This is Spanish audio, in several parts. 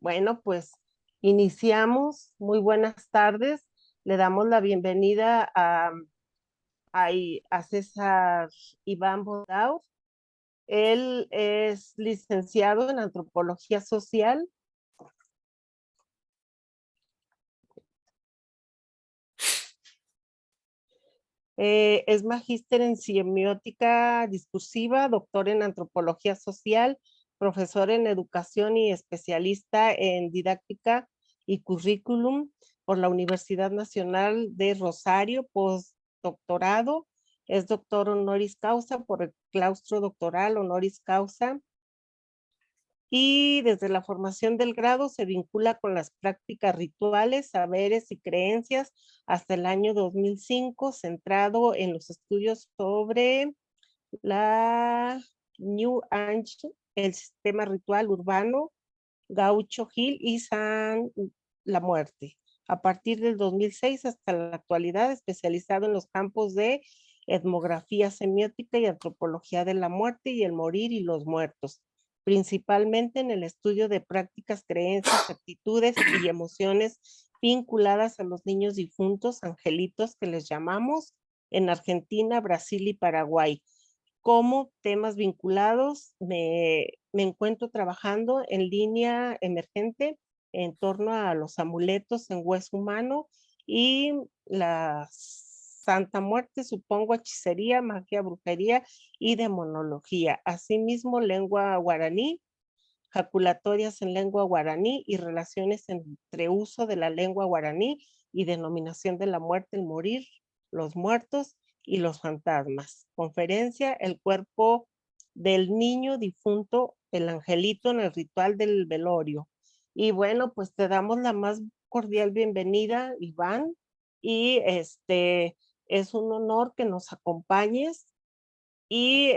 Bueno, pues iniciamos. Muy buenas tardes. Le damos la bienvenida a César Iván Bondaur. Él es licenciado en Antropología Social. Es magíster en Semiótica Discursiva, doctor en Antropología Social, profesor en Educación y especialista en Didáctica y Currículum por la Universidad Nacional de Rosario, postdoctorado. Es doctor honoris causa por el claustro doctoral honoris causa y desde la formación del grado se vincula con las prácticas rituales, saberes y creencias hasta el año 2005, centrado en los estudios sobre la New Age, el sistema ritual urbano, Gaucho Gil y San la Muerte. A partir del 2006 hasta la actualidad, especializado en los campos de etnografía semiótica y antropología de la muerte y el morir y los muertos, principalmente en el estudio de prácticas, creencias, actitudes y emociones vinculadas a los niños difuntos, angelitos que les llamamos, en Argentina, Brasil y Paraguay. Como temas vinculados, me encuentro trabajando en línea emergente en torno a los amuletos en hueso humano y la Santa Muerte, supongo, hechicería, magia, brujería y demonología. Asimismo, lengua guaraní, jaculatorias en lengua guaraní y relaciones entre uso de la lengua guaraní y denominación de la muerte, el morir, los muertos y los fantasmas. Conferencia, el cuerpo del niño difunto, el angelito en el ritual del velorio. Y bueno, pues te damos la más cordial bienvenida, Iván, y es un honor que nos acompañes y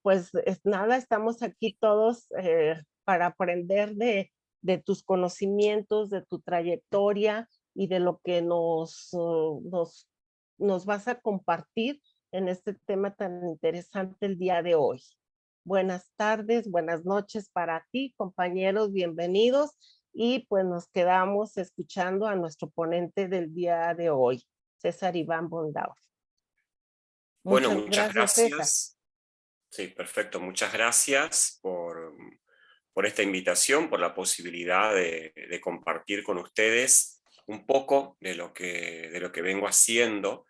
pues nada, estamos aquí todos para aprender de tus conocimientos, de tu trayectoria y de lo que nos vas a compartir en este tema tan interesante el día de hoy. Buenas tardes, buenas noches para ti, compañeros, bienvenidos. Y pues nos quedamos escuchando a nuestro ponente del día de hoy, César Iván Bondaur. Bueno, Muchas muchas gracias, César. gracias. Sí, perfecto. Muchas gracias por esta invitación, por la posibilidad de compartir con ustedes un poco de lo que vengo haciendo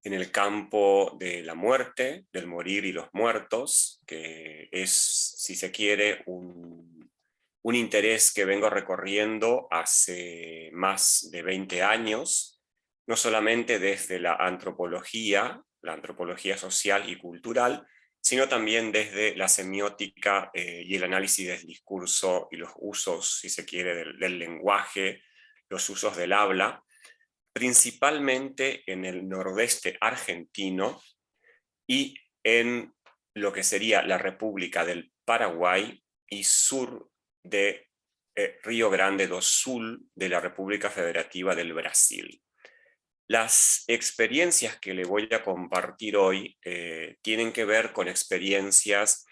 en el campo de la muerte, del morir y los muertos, que es, si se quiere, un interés que vengo recorriendo hace más de 20 años, no solamente desde la antropología social y cultural, sino también desde la semiótica y el análisis del discurso y los usos, si se quiere, del lenguaje, los usos del habla, principalmente en el nordeste argentino y en lo que sería la República del Paraguay y sur de Río Grande do Sul de la República Federativa del Brasil. Las experiencias que le voy a compartir hoy tienen que ver con experiencias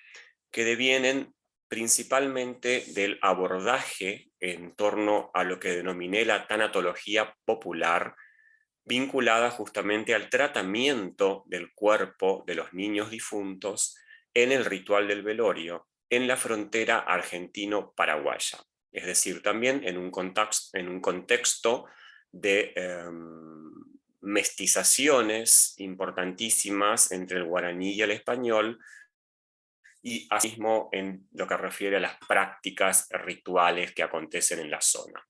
que devienen principalmente del abordaje en torno a lo que denominé la tanatología popular, vinculada justamente al tratamiento del cuerpo de los niños difuntos en el ritual del velorio en la frontera argentino-paraguaya. Es decir, también en un contexto de mestizaciones importantísimas entre el guaraní y el español, y asimismo en lo que refiere a las prácticas rituales que acontecen en la zona.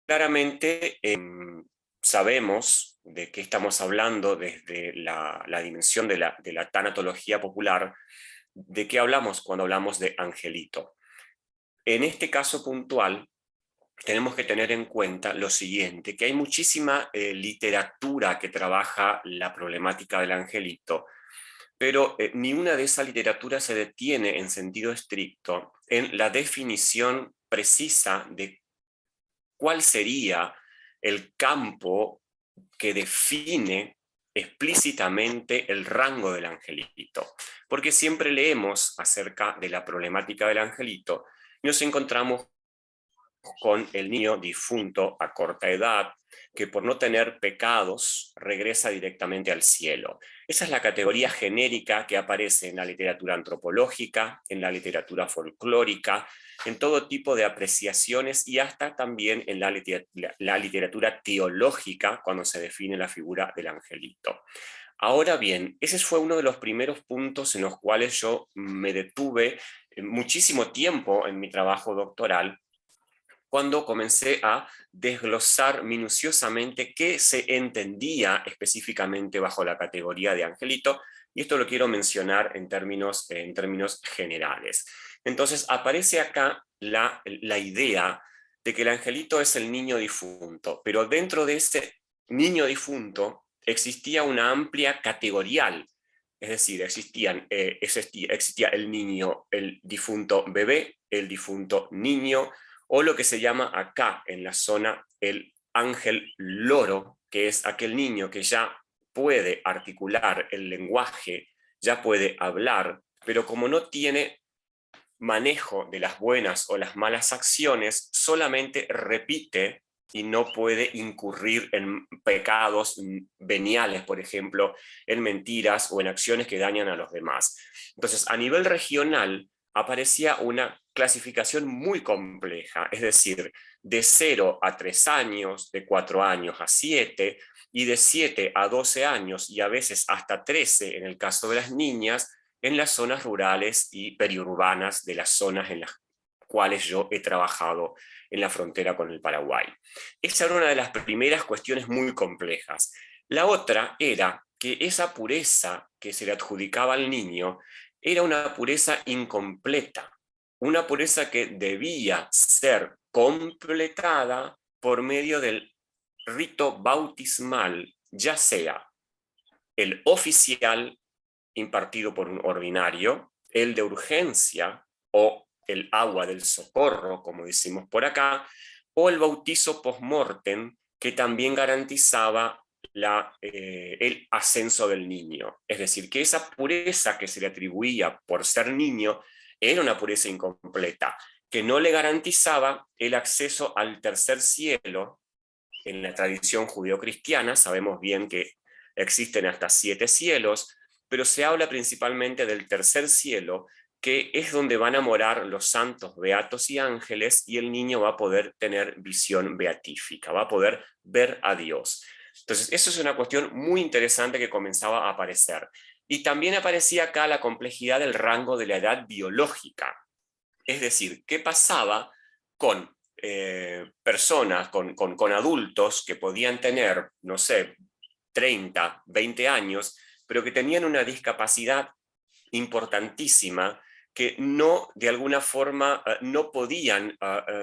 Claramente sabemos de qué estamos hablando desde la dimensión de la tanatología popular, de qué hablamos cuando hablamos de angelito. En este caso puntual, tenemos que tener en cuenta lo siguiente, que hay muchísima literatura que trabaja la problemática del angelito, pero ni una de esa literatura se detiene en sentido estricto en la definición precisa de cuál sería el campo que define explícitamente el rango del angelito, porque siempre leemos acerca de la problemática del angelito y nos encontramos con el niño difunto a corta edad, que por no tener pecados regresa directamente al cielo. Esa es la categoría genérica que aparece en la literatura antropológica, en la literatura folclórica, en todo tipo de apreciaciones y hasta también en la literatura teológica cuando se define la figura del angelito. Ahora bien, ese fue uno de los primeros puntos en los cuales yo me detuve muchísimo tiempo en mi trabajo doctoral, cuando comencé a desglosar minuciosamente qué se entendía específicamente bajo la categoría de angelito, y esto lo quiero mencionar en términos generales. Entonces aparece acá la idea de que el angelito es el niño difunto, pero dentro de ese niño difunto existía una amplia categorial, es decir, existía el niño, el difunto bebé, el difunto niño, o lo que se llama acá en la zona el ángel loro, que es aquel niño que ya puede articular el lenguaje, ya puede hablar, pero como no tiene manejo de las buenas o las malas acciones, solamente repite y no puede incurrir en pecados veniales, por ejemplo, en mentiras o en acciones que dañan a los demás. Entonces, a nivel regional, aparecía una clasificación muy compleja, es decir, de 0 a 3 años, de 4 años a 7, y de 7 a 12 años, y a veces hasta 13 en el caso de las niñas, en las zonas rurales y periurbanas de las zonas en las cuales yo he trabajado en la frontera con el Paraguay. Esa era una de las primeras cuestiones muy complejas. La otra era que esa pureza que se le adjudicaba al niño era una pureza incompleta, una pureza que debía ser completada por medio del rito bautismal, ya sea el oficial impartido por un ordinario, el de urgencia o el agua del socorro, como decimos por acá, o el bautizo post-mortem, que también garantizaba el ascenso del niño. Es decir, que esa pureza que se le atribuía por ser niño era una pureza incompleta, que no le garantizaba el acceso al tercer cielo. En la tradición judeocristiana sabemos bien que existen hasta 7 cielos, pero se habla principalmente del tercer cielo, que es donde van a morar los santos, beatos y ángeles, y el niño va a poder tener visión beatífica, va a poder ver a Dios. Entonces, eso es una cuestión muy interesante que comenzaba a aparecer. Y también aparecía acá la complejidad del rango de la edad biológica. Es decir, ¿qué pasaba con personas, con adultos que podían tener, no sé, 30, 20 años, pero que tenían una discapacidad importantísima, que no, de alguna forma, no podían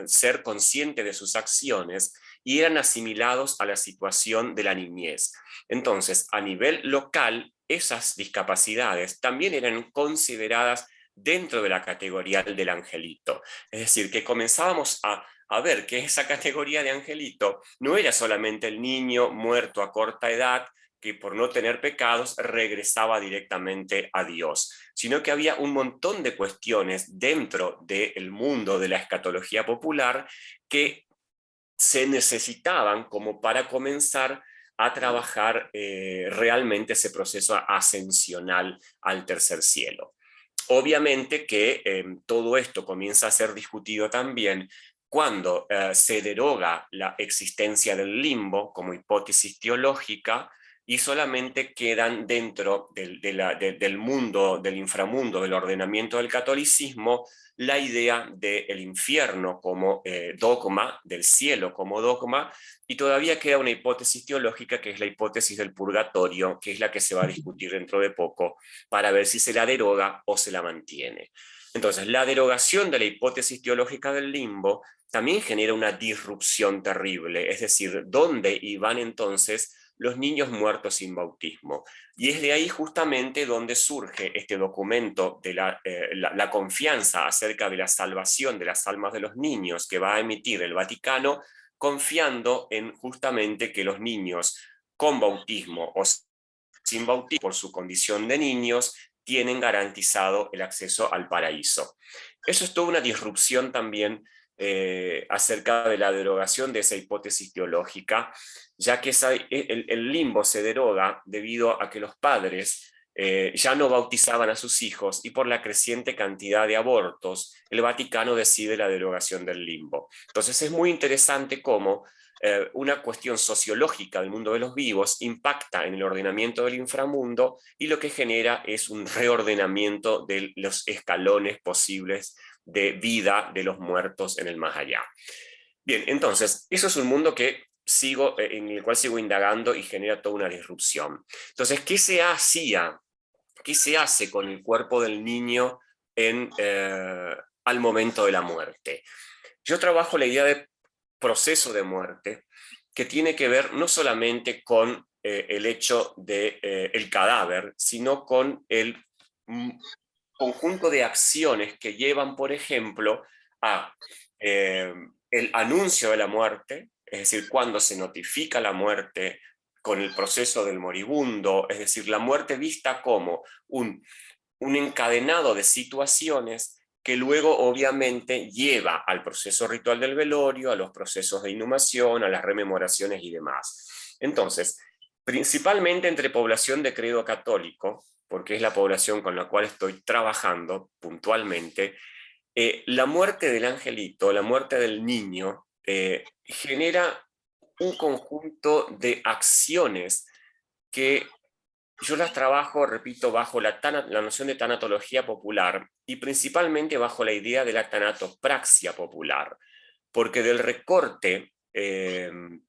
ser conscientes de sus acciones y eran asimilados a la situación de la niñez? Entonces, a nivel local, esas discapacidades también eran consideradas dentro de la categoría del angelito. Es decir, que comenzábamos a ver que esa categoría de angelito no era solamente el niño muerto a corta edad, que por no tener pecados regresaba directamente a Dios, sino que había un montón de cuestiones dentro del mundo de la escatología popular que se necesitaban como para comenzar a trabajar realmente ese proceso ascensional al tercer cielo. Obviamente que todo esto comienza a ser discutido también cuando se deroga la existencia del limbo como hipótesis teológica y solamente quedan dentro del mundo, del inframundo, del ordenamiento del catolicismo, la idea del infierno como dogma, del cielo como dogma, y todavía queda una hipótesis teológica que es la hipótesis del purgatorio, que es la que se va a discutir dentro de poco, para ver si se la deroga o se la mantiene. Entonces, la derogación de la hipótesis teológica del limbo también genera una disrupción terrible, es decir, ¿dónde iban entonces los niños muertos sin bautismo? Y es de ahí justamente donde surge este documento de la confianza acerca de la salvación de las almas de los niños que va a emitir el Vaticano, confiando en justamente que los niños con bautismo, o sin bautismo por su condición de niños tienen garantizado el acceso al paraíso. Eso es toda una disrupción también acerca de la derogación de esa hipótesis teológica, ya que el limbo se deroga debido a que los padres ya no bautizaban a sus hijos y por la creciente cantidad de abortos, el Vaticano decide la derogación del limbo. Entonces es muy interesante cómo una cuestión sociológica del mundo de los vivos impacta en el ordenamiento del inframundo y lo que genera es un reordenamiento de los escalones posibles de vida de los muertos en el más allá. Bien, entonces, eso es un mundo que en el cual sigo indagando y genera toda una disrupción. Entonces, ¿qué se hace con el cuerpo del niño al momento de la muerte? Yo trabajo la idea de proceso de muerte que tiene que ver no solamente con el hecho del cadáver, sino con el conjunto de acciones que llevan, por ejemplo, a el anuncio de la muerte, es decir, cuando se notifica la muerte con el proceso del moribundo, es decir, la muerte vista como un encadenado de situaciones que luego obviamente lleva al proceso ritual del velorio, a los procesos de inhumación, a las rememoraciones y demás. Entonces, principalmente entre población de credo católico, porque es la población con la cual estoy trabajando puntualmente, la muerte del angelito, la muerte del niño, genera un conjunto de acciones que yo las trabajo, repito, bajo la noción de tanatología popular y principalmente bajo la idea de la tanatopraxia popular, porque del recorte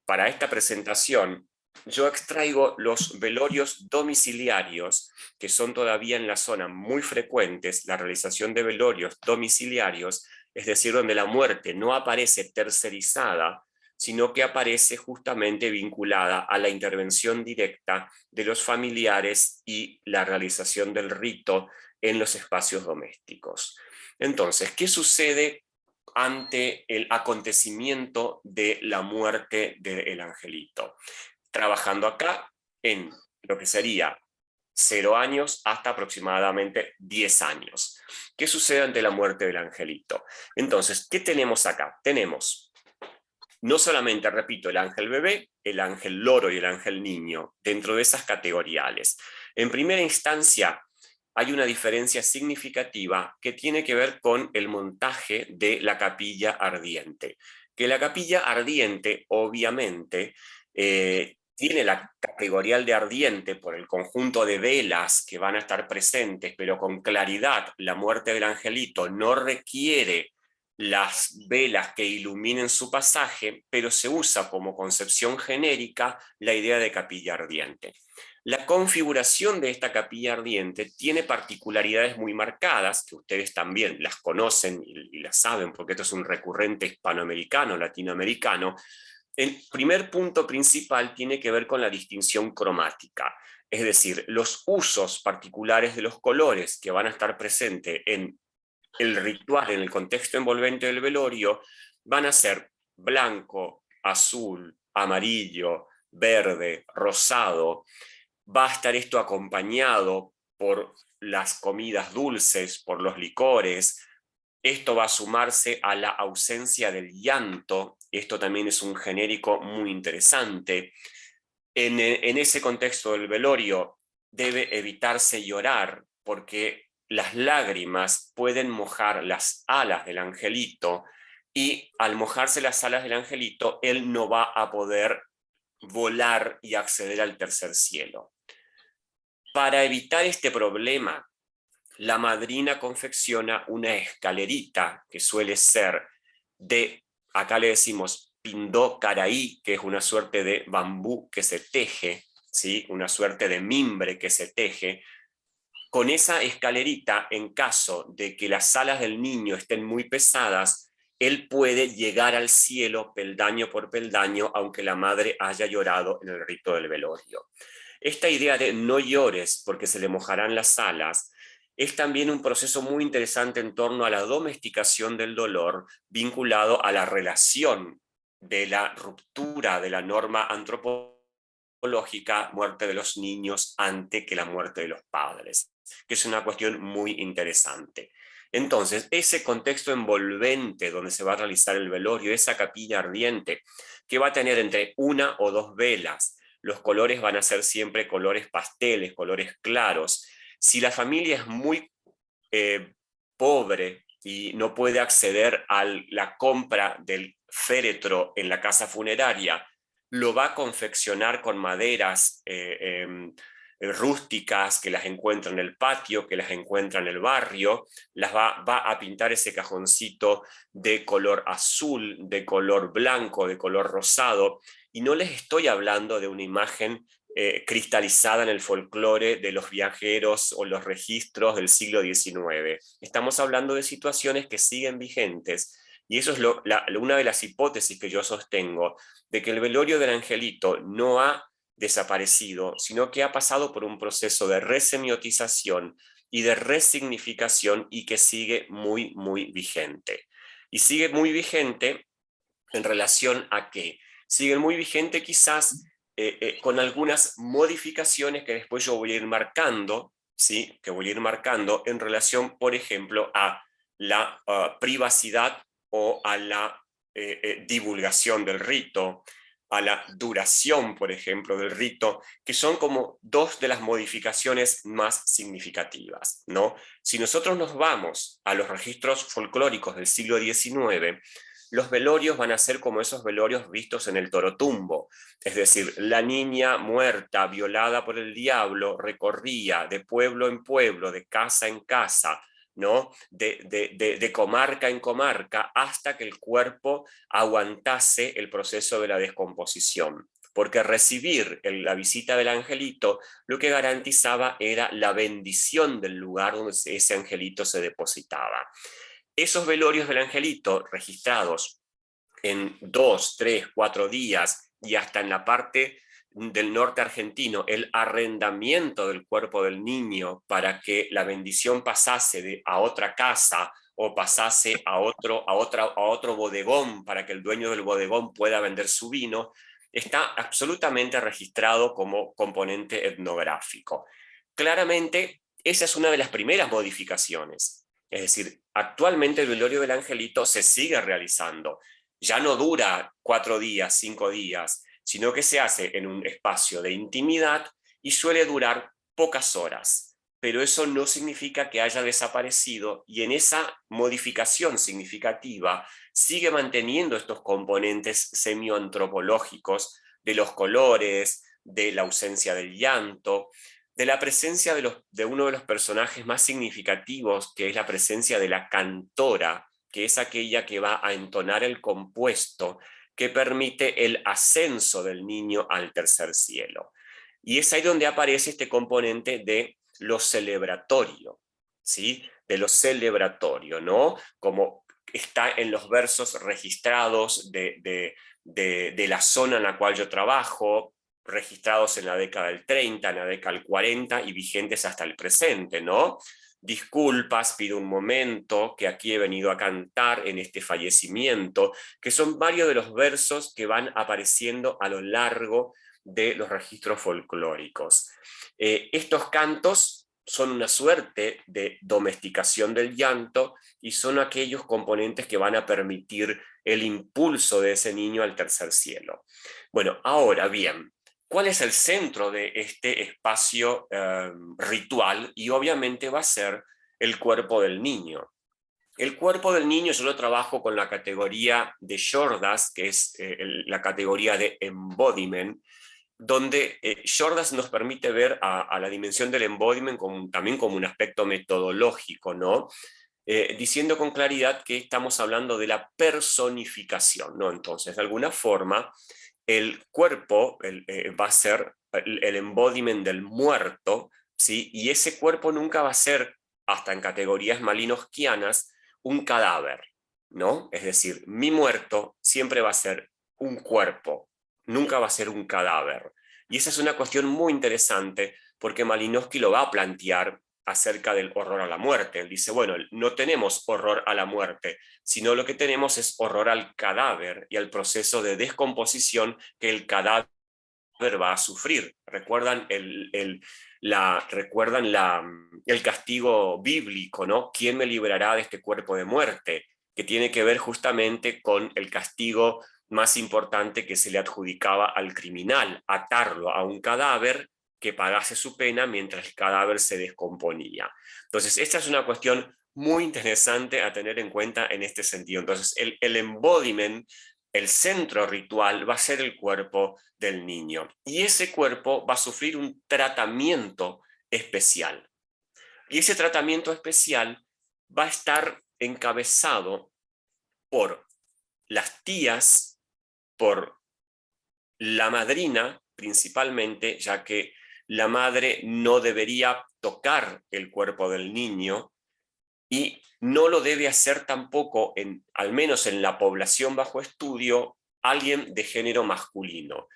para esta presentación yo extraigo los velorios domiciliarios, que son todavía en la zona muy frecuentes, la realización de velorios domiciliarios, es decir, donde la muerte no aparece tercerizada, sino que aparece justamente vinculada a la intervención directa de los familiares y la realización del rito en los espacios domésticos. Entonces, ¿qué sucede ante el acontecimiento de la muerte del angelito? Trabajando acá en lo que sería 0 años hasta aproximadamente 10 años. ¿Qué sucede ante la muerte del angelito? Entonces, ¿qué tenemos acá? Tenemos no solamente, repito, el ángel bebé, el ángel loro y el ángel niño, dentro de esas categoriales. En primera instancia, hay una diferencia significativa que tiene que ver con el montaje de la capilla ardiente. Que la capilla ardiente, obviamente, tiene la categorial de ardiente por el conjunto de velas que van a estar presentes, pero con claridad la muerte del angelito no requiere las velas que iluminen su pasaje, pero se usa como concepción genérica la idea de capilla ardiente. La configuración de esta capilla ardiente tiene particularidades muy marcadas, que ustedes también las conocen y las saben, porque esto es un recurrente hispanoamericano, latinoamericano. El primer punto principal tiene que ver con la distinción cromática, es decir, los usos particulares de los colores que van a estar presentes en el ritual, en el contexto envolvente del velorio, van a ser blanco, azul, amarillo, verde, rosado. Va a estar esto acompañado por las comidas dulces, por los licores. Esto va a sumarse a la ausencia del llanto. Esto también es un genérico muy interesante. En ese contexto del velorio debe evitarse llorar porque las lágrimas pueden mojar las alas del angelito y al mojarse las alas del angelito, él no va a poder volar y acceder al tercer cielo. Para evitar este problema, la madrina confecciona una escalerita que suele ser de, acá le decimos pindó caraí, que es una suerte de bambú que se teje, ¿sí? Una suerte de mimbre que se teje. Con esa escalerita, en caso de que las alas del niño estén muy pesadas, él puede llegar al cielo peldaño por peldaño, aunque la madre haya llorado en el rito del velorio. Esta idea de no llores porque se le mojarán las alas es también un proceso muy interesante en torno a la domesticación del dolor vinculado a la relación de la ruptura de la norma antropológica antropológica, muerte de los niños antes que la muerte de los padres, que es una cuestión muy interesante. Entonces, ese contexto envolvente donde se va a realizar el velorio, esa capilla ardiente, que va a tener entre una o dos velas, los colores van a ser siempre colores pasteles, colores claros. Si la familia es muy pobre y no puede acceder a la compra del féretro en la casa funeraria, lo va a confeccionar con maderas rústicas que las encuentra en el patio, que las encuentra en el barrio, va a pintar ese cajoncito de color azul, de color blanco, de color rosado, y no les estoy hablando de una imagen cristalizada en el folclore de los viajeros o los registros del siglo XIX. Estamos hablando de situaciones que siguen vigentes, y eso es una de las hipótesis que yo sostengo, de que el velorio del angelito no ha desaparecido, sino que ha pasado por un proceso de resemiotización y de resignificación, y que sigue muy, muy vigente. Y sigue muy vigente en relación a qué. Sigue muy vigente quizás con algunas modificaciones que después yo voy a ir marcando, ¿sí? Que voy a ir marcando en relación, por ejemplo, a la privacidad o a la divulgación del rito, a la duración, por ejemplo, del rito, que son como dos de las modificaciones más significativas, ¿no? Si nosotros nos vamos a los registros folclóricos del siglo XIX, los velorios van a ser como esos velorios vistos en el Torotumbo, es decir, la niña muerta, violada por el diablo, recorría de pueblo en pueblo, de casa en casa, ¿no? de comarca en comarca, hasta que el cuerpo aguantase el proceso de la descomposición. Porque recibir la visita del angelito lo que garantizaba era la bendición del lugar donde ese angelito se depositaba. Esos velorios del angelito registrados en 2, 3, 4 días, y hasta en la parte del norte argentino, el arrendamiento del cuerpo del niño para que la bendición pasase a otra casa o pasase a otro bodegón para que el dueño del bodegón pueda vender su vino, está absolutamente registrado como componente etnográfico. Claramente, esa es una de las primeras modificaciones. Es decir, actualmente el velorio del angelito se sigue realizando. Ya no dura 4 días, 5 días, sino que se hace en un espacio de intimidad y suele durar pocas horas. Pero eso no significa que haya desaparecido, y en esa modificación significativa sigue manteniendo estos componentes semioantropológicos de los colores, de la ausencia del llanto, de la presencia de uno de los personajes más significativos, que es la presencia de la cantora, que es aquella que va a entonar el compuesto que permite el ascenso del niño al tercer cielo. Y es ahí donde aparece este componente de lo celebratorio, ¿sí? De lo celebratorio, ¿no? Como está en los versos registrados de la zona en la cual yo trabajo, registrados en la década del 30, en la década del 40 y vigentes hasta el presente, ¿no? Disculpas, pido un momento, que aquí he venido a cantar en este fallecimiento, que son varios de los versos que van apareciendo a lo largo de los registros folclóricos. Estos cantos son una suerte de domesticación del llanto, y son aquellos componentes que van a permitir el impulso de ese niño al tercer cielo. Bueno, ahora bien, ¿cuál es el centro de este espacio ritual? Y obviamente va a ser el cuerpo del niño. El cuerpo del niño yo lo trabajo con la categoría de Jordas, que es la categoría de embodiment, donde Jordas nos permite ver a la dimensión del embodiment también como un aspecto metodológico, ¿no? Diciendo con claridad que estamos hablando de la personificación, ¿no? Entonces, de alguna forma, el cuerpo va a ser el embodiment del muerto, ¿sí? Y ese cuerpo nunca va a ser, hasta en categorías malinowskianas, un cadáver, ¿no? Es decir, mi muerto siempre va a ser un cuerpo, nunca va a ser un cadáver. Y esa es una cuestión muy interesante, porque Malinowski lo va a plantear acerca del horror a la muerte. Él dice, bueno, no tenemos horror a la muerte, sino lo que tenemos es horror al cadáver y al proceso de descomposición que el cadáver va a sufrir. ¿Recuerdan el castigo bíblico, ¿no? ¿Quién me librará de este cuerpo de muerte? Que tiene que ver justamente con el castigo más importante que se le adjudicaba al criminal, atarlo a un cadáver que pagase su pena mientras el cadáver se descomponía. Entonces, esta es una cuestión muy interesante a tener en cuenta en este sentido. Entonces, el embodiment, el centro ritual, va a ser el cuerpo del niño. Y ese cuerpo va a sufrir un tratamiento especial. Y ese tratamiento especial va a estar encabezado por las tías, por la madrina principalmente, ya que la madre no debería tocar el cuerpo del niño y no lo debe hacer tampoco, al menos en la población bajo estudio, alguien de género masculino.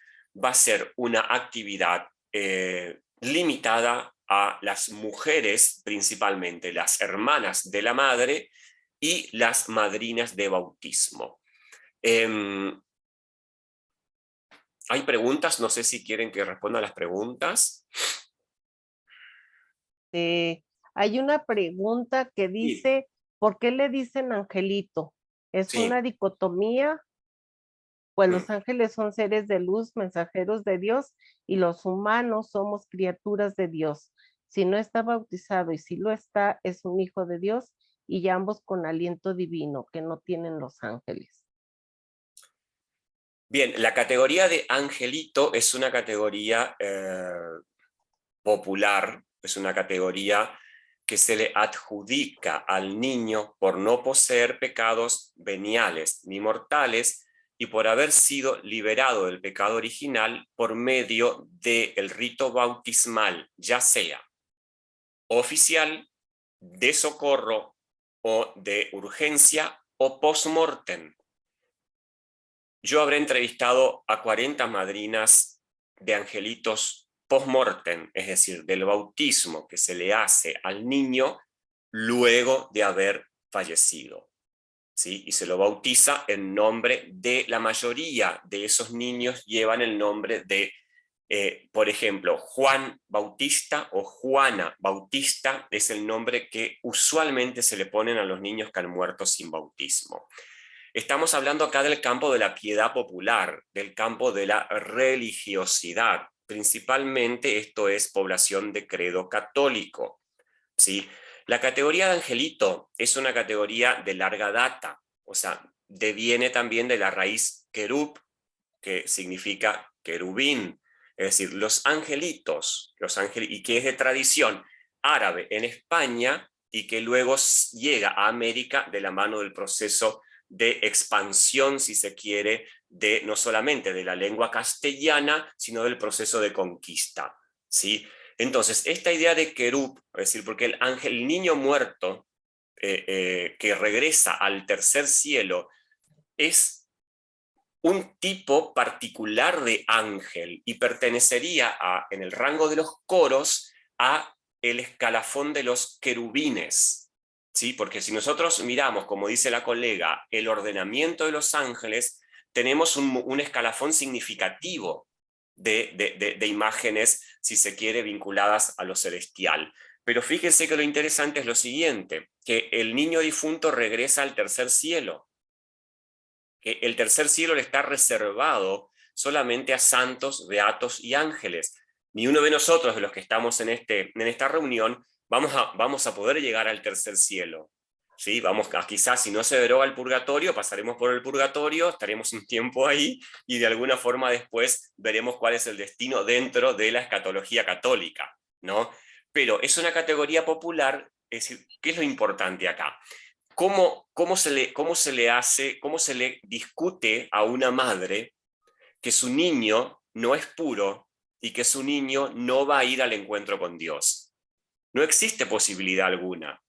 Va a ser una actividad limitada a las mujeres, principalmente las hermanas de la madre y las madrinas de bautismo. ¿Hay preguntas? No sé si quieren que responda a las preguntas. Hay una pregunta que Sí, dice, ¿por qué le dicen angelito? ¿Es una sí. dicotomía? Pues Mm. los ángeles son seres de luz, mensajeros de Dios, y los humanos somos criaturas de Dios. Si no está bautizado y si lo está, es un hijo de Dios y ambos con aliento divino que no tienen los ángeles. Bien, la categoría de angelito es una categoría popular, es una categoría que se le adjudica al niño por no poseer pecados veniales ni mortales y por haber sido liberado del pecado original por medio del rito bautismal, ya sea oficial, de socorro o de urgencia o post-mortem. Yo habré entrevistado a 40 madrinas de angelitos post-mortem, es decir, del bautismo que se le hace al niño luego de haber fallecido. ¿Sí? Y se lo bautiza en nombre de la mayoría de esos niños, llevan el nombre de, por ejemplo, Juan Bautista o Juana Bautista es el nombre que usualmente se le ponen a los niños que han muerto sin bautismo. Estamos hablando acá del campo de la piedad popular, del campo de la religiosidad. Principalmente esto es población de credo católico. ¿Sí? La categoría de angelito es una categoría de larga data, o sea, deviene también de la raíz querub, que significa querubín, es decir, los angelitos, y que es de tradición árabe en España y que luego llega a América de la mano del proceso de expansión, si se quiere, de no solamente de la lengua castellana, sino del proceso de conquista. ¿Sí? Entonces, esta idea de querub, es decir, porque el ángel, el niño muerto que regresa al tercer cielo, es un tipo particular de ángel y pertenecería en el rango de los coros a el escalafón de los querubines. ¿Sí? Porque si nosotros miramos, como dice la colega, el ordenamiento de los ángeles, tenemos un escalafón significativo de imágenes, si se quiere, vinculadas a lo celestial. Pero fíjense que lo interesante es lo siguiente, que el niño difunto regresa al tercer cielo, que el tercer cielo le está reservado solamente a santos, beatos y ángeles. Ni uno de nosotros, de los que estamos en esta reunión, vamos a poder llegar al tercer cielo. ¿Sí? Quizás si no se deroga el purgatorio, pasaremos por el purgatorio, estaremos un tiempo ahí y de alguna forma después veremos cuál es el destino dentro de la escatología católica, ¿no? Pero es una categoría popular, es decir, ¿qué es lo importante acá? ¿Cómo se le hace, cómo se le discute a una madre que su niño no es puro y que su niño no va a ir al encuentro con Dios? No existe posibilidad alguna.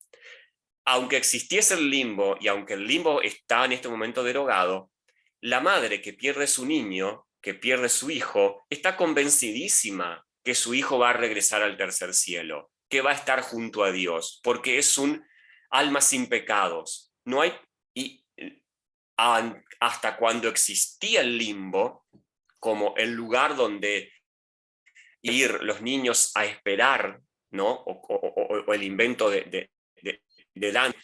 Aunque existiese el limbo y aunque el limbo está en este momento derogado, la madre que pierde su niño, que pierde su hijo, está convencidísima que su hijo va a regresar al tercer cielo, que va a estar junto a Dios, porque es un alma sin pecados. No hay, y hasta cuando existía el limbo, como el lugar donde ir los niños a esperar, ¿no? O el invento de Dante.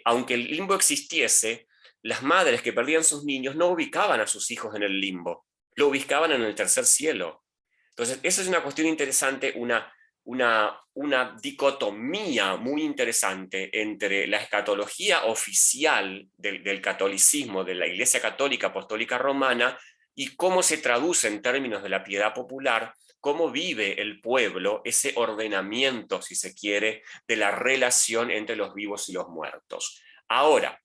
Aunque el limbo existiese, las madres que perdían sus niños no ubicaban a sus hijos en el limbo, lo ubicaban en el tercer cielo. Entonces, esa es una cuestión interesante, una dicotomía muy interesante entre la escatología oficial del catolicismo, de la Iglesia Católica Apostólica Romana, y cómo se traduce en términos de la piedad popular, cómo vive el pueblo ese ordenamiento, si se quiere, de la relación entre los vivos y los muertos. Ahora,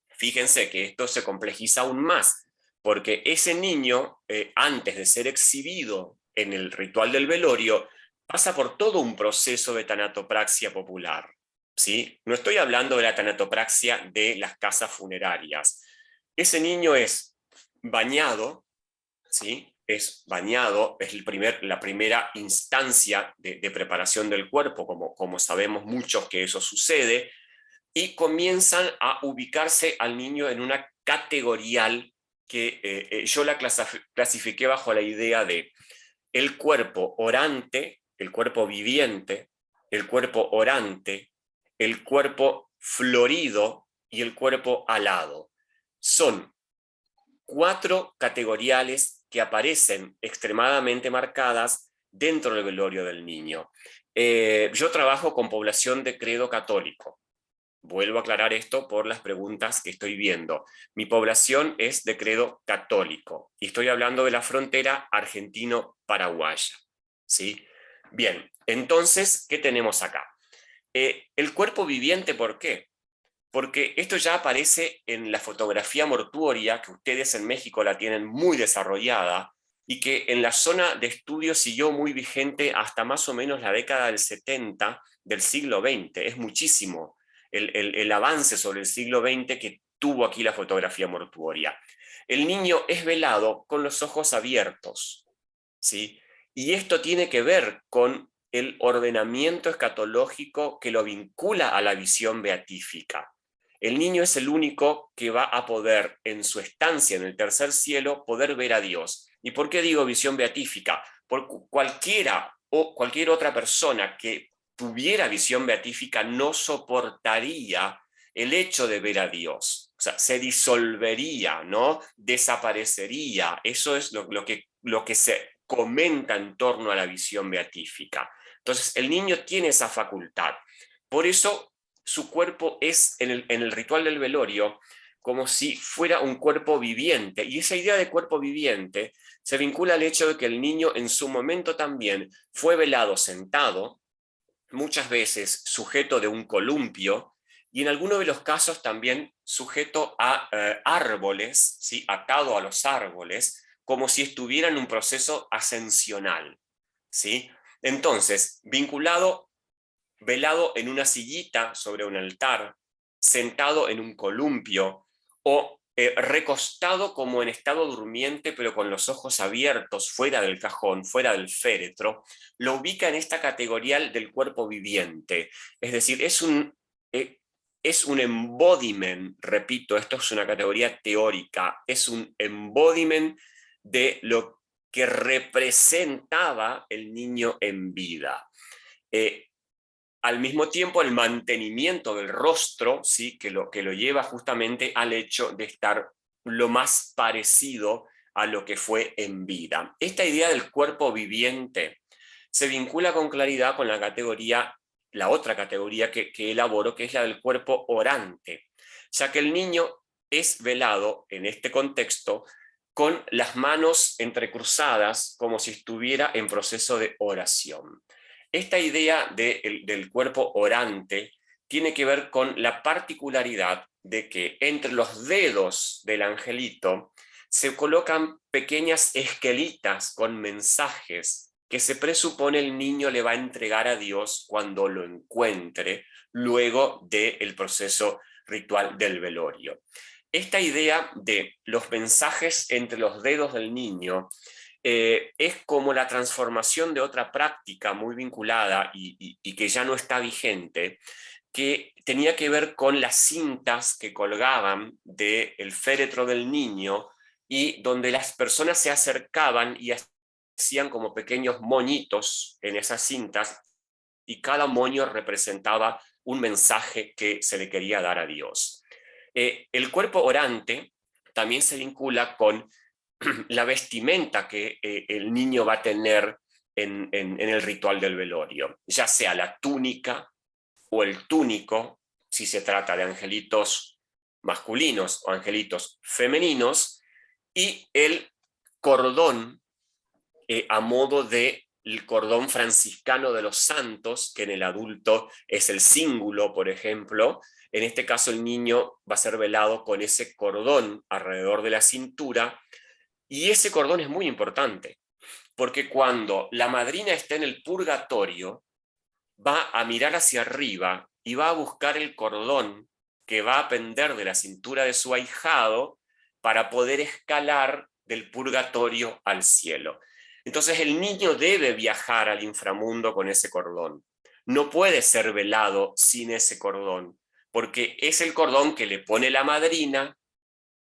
fíjense que esto se complejiza aún más, porque ese niño, antes de ser exhibido en el ritual del velorio, pasa por todo un proceso de tanatopraxia popular. ¿Sí? No estoy hablando de la tanatopraxia de las casas funerarias. Ese niño es bañado, ¿sí? Es bañado, es la primera instancia de preparación del cuerpo, como sabemos muchos que eso sucede, y comienzan a ubicarse al niño en una categorial que yo la clasifiqué bajo la idea de el cuerpo orante, el cuerpo viviente, el cuerpo orante, el cuerpo florido y el cuerpo alado. Son 4 categoriales que aparecen extremadamente marcadas dentro del velorio del niño. Yo trabajo con población de credo católico. Vuelvo a aclarar esto por las preguntas que estoy viendo. Mi población es de credo católico y estoy hablando de la frontera argentino-paraguaya. ¿Sí? Bien, entonces, ¿qué tenemos acá? El cuerpo viviente, ¿por qué? Porque esto ya aparece en la fotografía mortuoria, que ustedes en México la tienen muy desarrollada, y que en la zona de estudio siguió muy vigente hasta más o menos la década del 70 del siglo XX. Es muchísimo el avance sobre el siglo XX que tuvo aquí la fotografía mortuoria. El niño es velado con los ojos abiertos, ¿sí? Y esto tiene que ver con el ordenamiento escatológico que lo vincula a la visión beatífica. El niño es el único que va a poder, en su estancia en el tercer cielo, poder ver a Dios. ¿Y por qué digo visión beatífica? Porque cualquiera o cualquier otra persona que tuviera visión beatífica no soportaría el hecho de ver a Dios. O sea, se disolvería, ¿no? Desaparecería. Eso es lo que se comenta en torno a la visión beatífica. Entonces, el niño tiene esa facultad. Por eso, su cuerpo es, en el ritual del velorio, como si fuera un cuerpo viviente. Y esa idea de cuerpo viviente se vincula al hecho de que el niño en su momento también fue velado sentado, muchas veces sujeto de un columpio, y en algunos de los casos también sujeto a árboles, ¿sí? Atado a los árboles, como si estuviera en un proceso ascensional. ¿Sí? Entonces, vinculado, velado en una sillita sobre un altar, sentado en un columpio o recostado como en estado durmiente pero con los ojos abiertos fuera del cajón, fuera del féretro, lo ubica en esta categoría del cuerpo viviente. Es decir, es un embodiment, repito, esto es una categoría teórica, es un embodiment de lo que representaba el niño en vida. Al mismo tiempo, el mantenimiento del rostro, ¿sí? que lo lleva justamente al hecho de estar lo más parecido a lo que fue en vida. Esta idea del cuerpo viviente se vincula con claridad con la otra categoría que elaboro, que es la del cuerpo orante, ya que el niño es velado en este contexto con las manos entrecruzadas como si estuviera en proceso de oración. Esta idea del cuerpo orante tiene que ver con la particularidad de que entre los dedos del angelito se colocan pequeñas esquelitas con mensajes que se presupone el niño le va a entregar a Dios cuando lo encuentre, luego del proceso ritual del velorio. Esta idea de los mensajes entre los dedos del niño es como la transformación de otra práctica muy vinculada y que ya no está vigente, que tenía que ver con las cintas que colgaban del féretro del niño y donde las personas se acercaban y aparecían como pequeños moñitos en esas cintas y cada moño representaba un mensaje que se le quería dar a Dios. El cuerpo orante también se vincula con la vestimenta que el niño va a tener en el ritual del velorio, ya sea la túnica o el túnico, si se trata de angelitos masculinos o angelitos femeninos, y el cordón a modo de el cordón franciscano de los santos, que en el adulto es el cíngulo, por ejemplo. En este caso el niño va a ser velado con ese cordón alrededor de la cintura, y ese cordón es muy importante, porque cuando la madrina está en el purgatorio, va a mirar hacia arriba y va a buscar el cordón que va a pender de la cintura de su ahijado para poder escalar del purgatorio al cielo. Entonces el niño debe viajar al inframundo con ese cordón. No puede ser velado sin ese cordón, porque es el cordón que le pone la madrina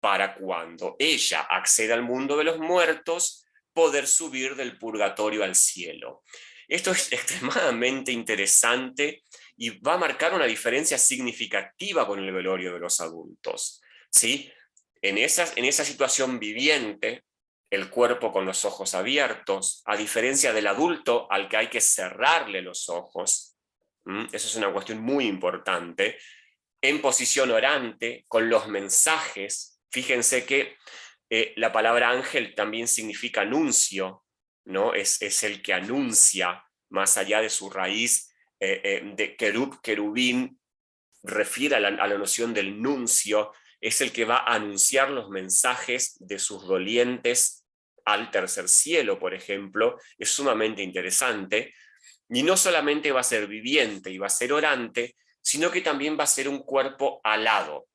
para cuando ella acceda al mundo de los muertos, poder subir del purgatorio al cielo. Esto es extremadamente interesante y va a marcar una diferencia significativa con el velorio de los adultos, ¿sí? En esa situación viviente, el cuerpo con los ojos abiertos, a diferencia del adulto al que hay que cerrarle los ojos, eso es una cuestión muy importante, en posición orante, con los mensajes. Fíjense que la palabra ángel también significa anuncio, ¿no? Es el que anuncia, más allá de su raíz de querub, querubín, refiere a la noción del nuncio, es el que va a anunciar los mensajes de sus dolientes al tercer cielo, por ejemplo. Es sumamente interesante. Y no solamente va a ser viviente y va a ser orante, sino que también va a ser un cuerpo alado.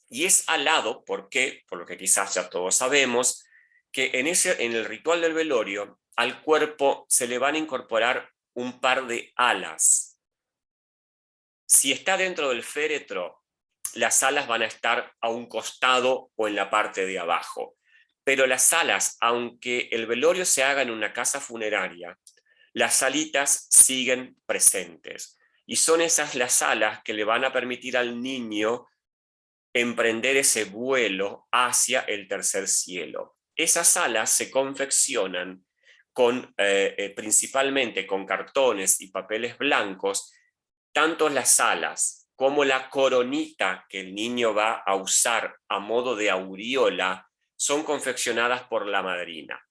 Y es alado, ¿por qué? Por lo que quizás ya todos sabemos, que en el ritual del velorio al cuerpo se le van a incorporar un par de alas. Si está dentro del féretro, las alas van a estar a un costado o en la parte de abajo. Pero las alas, aunque el velorio se haga en una casa funeraria, las alitas siguen presentes. Y son esas las alas que le van a permitir al niño emprender ese vuelo hacia el tercer cielo. Esas alas se confeccionan principalmente con cartones y papeles blancos, tanto las alas como la coronita que el niño va a usar a modo de aureola son confeccionadas por la madrina.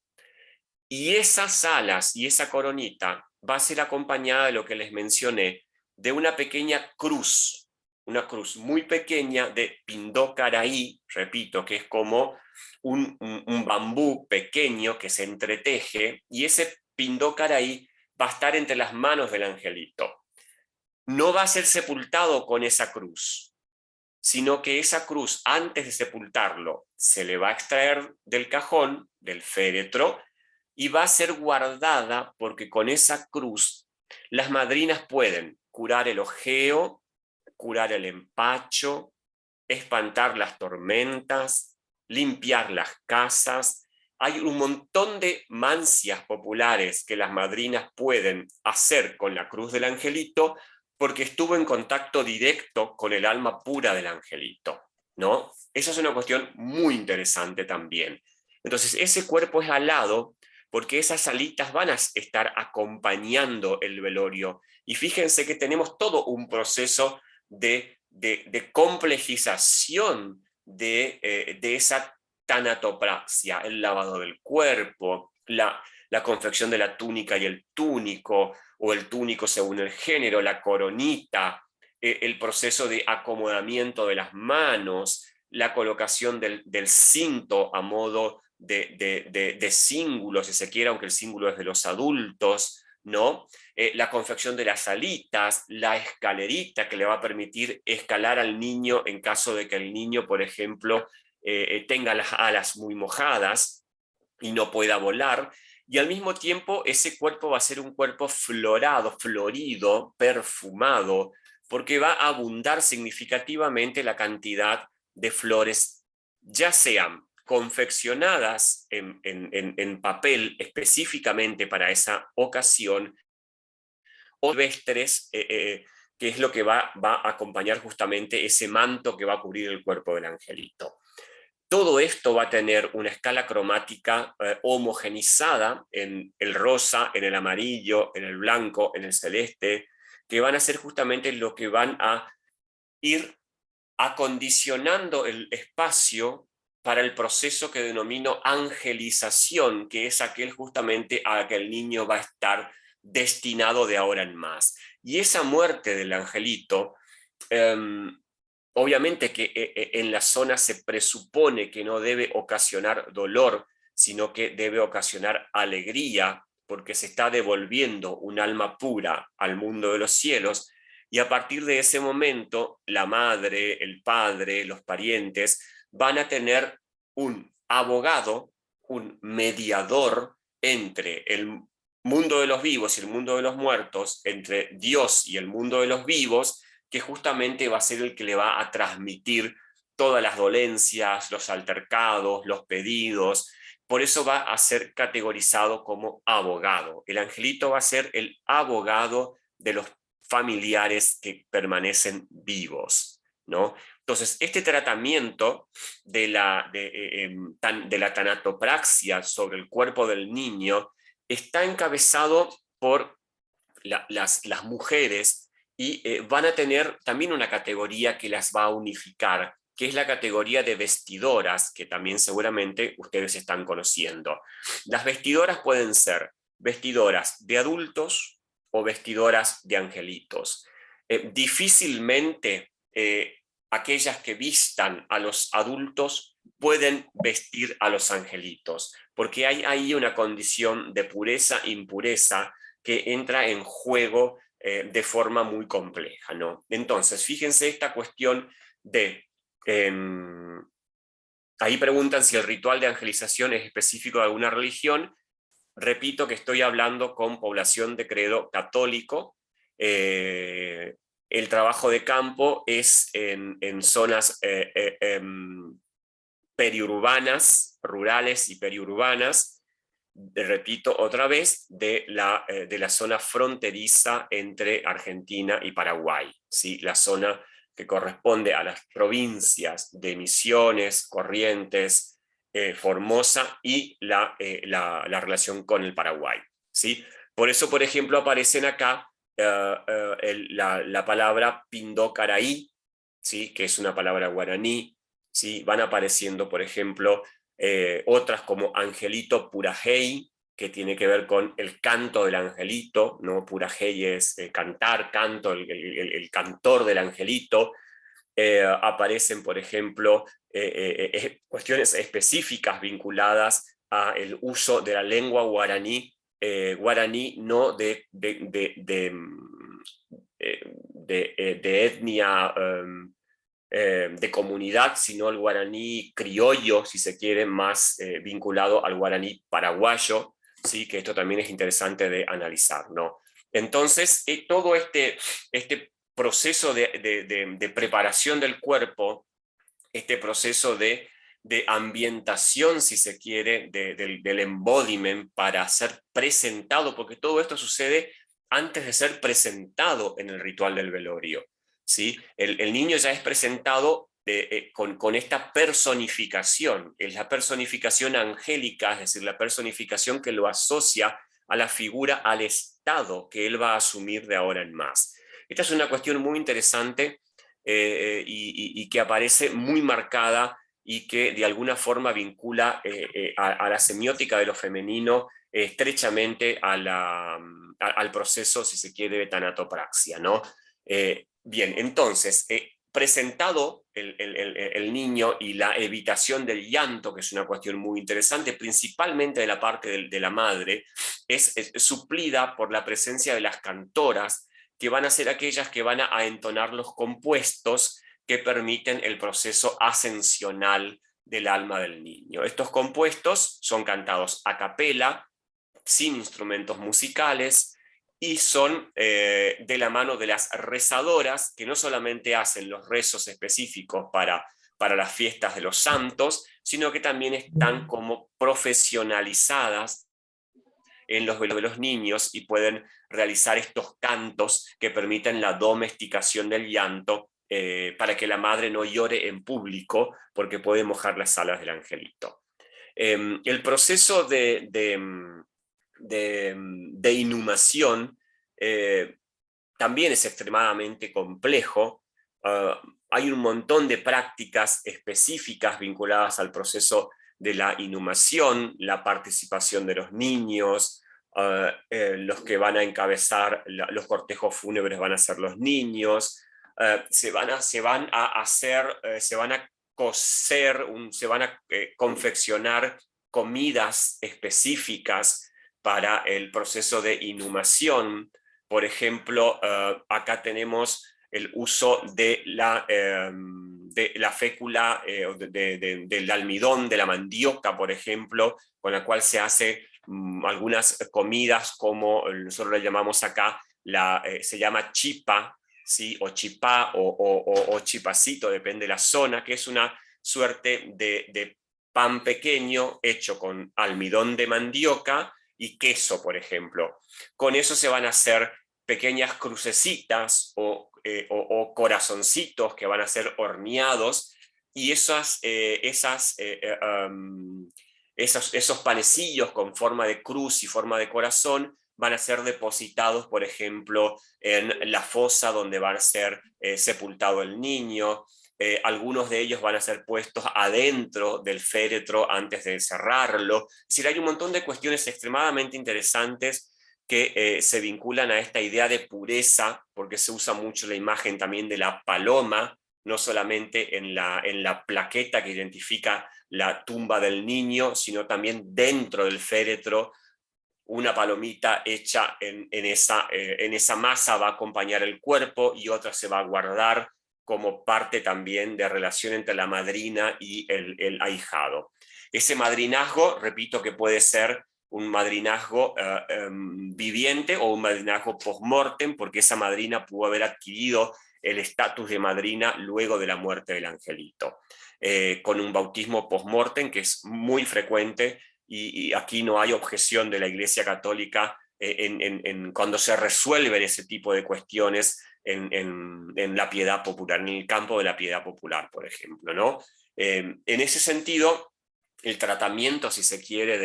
Y esas alas y esa coronita va a ser acompañada de lo que les mencioné, de una pequeña cruz, una cruz muy pequeña de pindócaraí, repito, que es como un bambú pequeño que se entreteje, y ese pindócaraí va a estar entre las manos del angelito. No va a ser sepultado con esa cruz, sino que esa cruz, antes de sepultarlo, se le va a extraer del cajón, del féretro, y va a ser guardada porque con esa cruz las madrinas pueden curar el ojeo, curar el empacho, espantar las tormentas, limpiar las casas. Hay un montón de mancias populares que las madrinas pueden hacer con la cruz del angelito porque estuvo en contacto directo con el alma pura del angelito, ¿no? Esa es una cuestión muy interesante también. Entonces, ese cuerpo es alado porque esas alitas van a estar acompañando el velorio. Y fíjense que tenemos todo un proceso de complejización de esa tanatopraxia, el lavado del cuerpo, la confección de la túnica y el túnico, o el túnico según el género, la coronita, el proceso de acomodamiento de las manos, la colocación del cinto a modo de cíngulo, si se quiere, aunque el cíngulo es de los adultos, ¿no? La confección de las alitas, la escalerita que le va a permitir escalar al niño en caso de que el niño, por ejemplo, tenga las alas muy mojadas y no pueda volar. Y al mismo tiempo ese cuerpo va a ser un cuerpo florado, florido, perfumado, porque va a abundar significativamente la cantidad de flores, ya sean confeccionadas en papel específicamente para esa ocasión, o silvestres, que es lo que va a acompañar justamente ese manto que va a cubrir el cuerpo del angelito. Todo esto va a tener una escala cromática homogenizada en el rosa, en el amarillo, en el blanco, en el celeste, que van a ser justamente lo que van a ir acondicionando el espacio para el proceso que denomino angelización, que es aquel justamente a que el niño va a estar destinado de ahora en más. Y esa muerte del angelito, obviamente que en la zona se presupone que no debe ocasionar dolor, sino que debe ocasionar alegría, porque se está devolviendo un alma pura al mundo de los cielos, y a partir de ese momento la madre, el padre, los parientes van a tener un abogado, un mediador entre el mundo de los vivos y el mundo de los muertos, entre Dios y el mundo de los vivos, que justamente va a ser el que le va a transmitir todas las dolencias, los altercados, los pedidos. Por eso va a ser categorizado como abogado. El angelito va a ser el abogado de los familiares que permanecen vivos, ¿no? Entonces, este tratamiento de la tanatopraxia sobre el cuerpo del niño está encabezado por las mujeres, y van a tener también una categoría que las va a unificar, que es la categoría de vestidoras, que también seguramente ustedes están conociendo. Las vestidoras pueden ser vestidoras de adultos o vestidoras de angelitos. Difícilmente aquellas que vistan a los adultos pueden vestir a los angelitos, porque hay ahí una condición de pureza e impureza que entra en juego de forma muy compleja, ¿no? Entonces, fíjense esta cuestión de... ahí preguntan si el ritual de angelización es específico de alguna religión. Repito que estoy hablando con población de credo católico. El trabajo de campo es en zonas periurbanas, rurales y periurbanas, repito otra vez, de la zona fronteriza entre Argentina y Paraguay, ¿sí? La zona que corresponde a las provincias de Misiones, Corrientes, Formosa y la relación con el Paraguay, ¿sí? Por eso, por ejemplo, aparecen acá la palabra Pindocaraí, ¿sí? Que es una palabra guaraní, ¿sí? Van apareciendo, por ejemplo, otras como Angelito Purajey, que tiene que ver con el canto del angelito, ¿no? Purajey es cantar, canto, el cantor del angelito. Aparecen, por ejemplo, cuestiones específicas vinculadas al uso de la lengua guaraní, guaraní no de etnia de comunidad, sino el guaraní criollo, si se quiere, más vinculado al guaraní paraguayo, ¿sí? Que esto también es interesante de analizar, ¿no? Entonces, todo este proceso de preparación del cuerpo, este proceso de ambientación, si se quiere, del embodiment para ser presentado, porque todo esto sucede antes de ser presentado en el ritual del velorio, ¿sí? El niño ya es presentado con esta personificación, es la personificación angélica, es decir, la personificación que lo asocia a la figura, al estado que él va a asumir de ahora en más. Esta es una cuestión muy interesante y que aparece muy marcada y que de alguna forma vincula a la semiótica de lo femenino estrechamente al proceso, si se quiere, de tanatopraxia, ¿no? Bien, entonces, presentado el niño y la evitación del llanto, que es una cuestión muy interesante, principalmente de la parte de la madre, es suplida por la presencia de las cantoras, que van a ser aquellas que van a entonar los compuestos que permiten el proceso ascensional del alma del niño. Estos compuestos son cantados a capela, sin instrumentos musicales, y son de la mano de las rezadoras, que no solamente hacen los rezos específicos para para las fiestas de los santos, sino que también están como profesionalizadas en los velos de los niños y pueden realizar estos cantos que permiten la domesticación del llanto para que la madre no llore en público porque puede mojar las alas del angelito. El proceso de inhumación también es extremadamente complejo. Hay un montón de prácticas específicas vinculadas al proceso de la inhumación, la participación de los niños, los que van a encabezar los cortejos fúnebres van a ser los niños, se van a cocer, se van a confeccionar comidas específicas para el proceso de inhumación. Por ejemplo, acá tenemos el uso de la fécula, del almidón, de la mandioca, por ejemplo, con la cual se hace algunas comidas como nosotros le llamamos acá, se llama chipa, ¿sí? O chipá o chipacito, depende de la zona, que es una suerte de pan pequeño hecho con almidón de mandioca y queso, por ejemplo. Con eso se van a hacer pequeñas crucecitas o corazoncitos que van a ser horneados, y esos panecillos con forma de cruz y forma de corazón van a ser depositados, por ejemplo, en la fosa donde va a ser sepultado el niño. Algunos de ellos van a ser puestos adentro del féretro antes de cerrarlo. Es decir, hay un montón de cuestiones extremadamente interesantes que se vinculan a esta idea de pureza, porque se usa mucho la imagen también de la paloma, no solamente en la plaqueta que identifica la tumba del niño, sino también dentro del féretro. Una palomita hecha en esa masa va a acompañar el cuerpo y otra se va a guardar como parte también de relación entre la madrina y el ahijado. Ese madrinazgo, repito, que puede ser un madrinazgo viviente o un madrinazgo post-mortem, porque esa madrina pudo haber adquirido el estatus de madrina luego de la muerte del angelito, con un bautismo post-mortem que es muy frecuente, y aquí no hay objeción de la Iglesia Católica cuando se resuelven ese tipo de cuestiones en la piedad popular, en el campo de la piedad popular, por ejemplo, ¿no? En ese sentido, el tratamiento, si se quiere,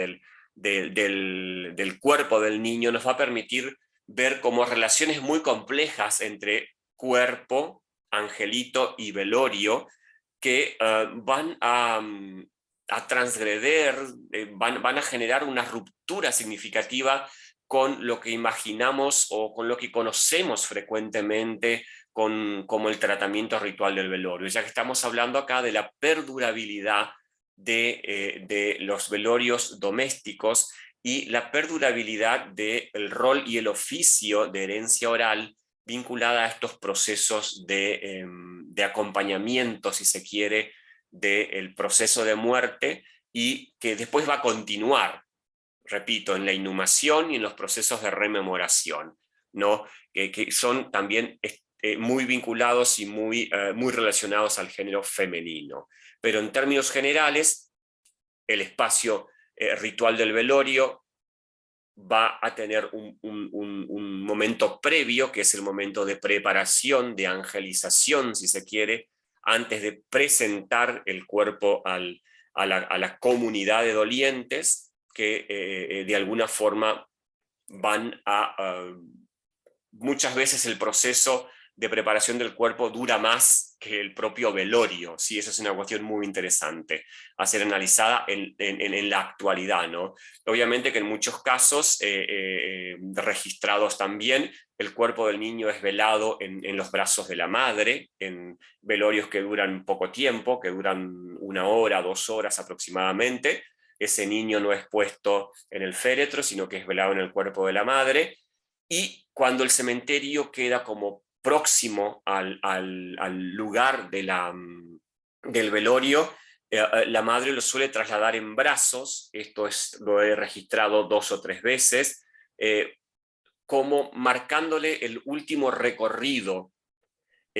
del cuerpo del niño nos va a permitir ver como relaciones muy complejas entre cuerpo, angelito y velorio que van a transgreder, van a generar una ruptura significativa con lo que imaginamos o con lo que conocemos frecuentemente como el tratamiento ritual del velorio, ya que estamos hablando acá de la perdurabilidad de los velorios domésticos y la perdurabilidad del rol y el oficio de herencia oral vinculada a estos procesos de acompañamiento, si se quiere, del proceso de muerte, y que después va a continuar, repito, en la inhumación y en los procesos de rememoración, ¿no? Que son también muy vinculados y muy relacionados al género femenino. Pero en términos generales, el espacio ritual del velorio va a tener un momento previo, que es el momento de preparación, de angelización, si se quiere, antes de presentar el cuerpo a la comunidad de dolientes, que de alguna forma van muchas veces el proceso de preparación del cuerpo dura más que el propio velorio. Sí, eso es una cuestión muy interesante a ser analizada en la actualidad, ¿no? Obviamente que en muchos casos registrados también, el cuerpo del niño es velado en los brazos de la madre, en velorios que duran poco tiempo, que duran 1 hora, 2 horas aproximadamente. Ese niño no es puesto en el féretro, sino que es velado en el cuerpo de la madre. Y cuando el cementerio queda como próximo al lugar del velorio, la madre lo suele trasladar en brazos. Esto lo he registrado 2 o 3 veces, como marcándole el último recorrido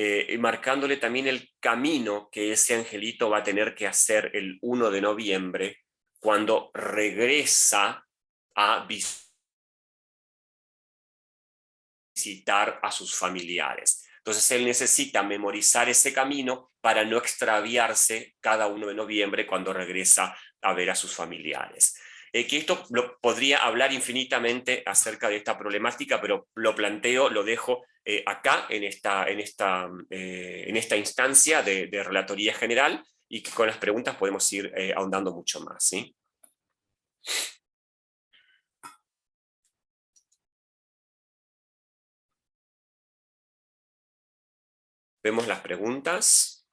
y marcándole también el camino que ese angelito va a tener que hacer el 1 de noviembre, cuando regresa a visitar a sus familiares. Entonces él necesita memorizar ese camino para no extraviarse cada 1 de noviembre cuando regresa a ver a sus familiares. Que esto podría hablar infinitamente acerca de esta problemática, pero lo planteo, lo dejo acá en esta instancia de relatoría general, y que con las preguntas podemos ir ahondando mucho más, ¿sí? Vemos las preguntas.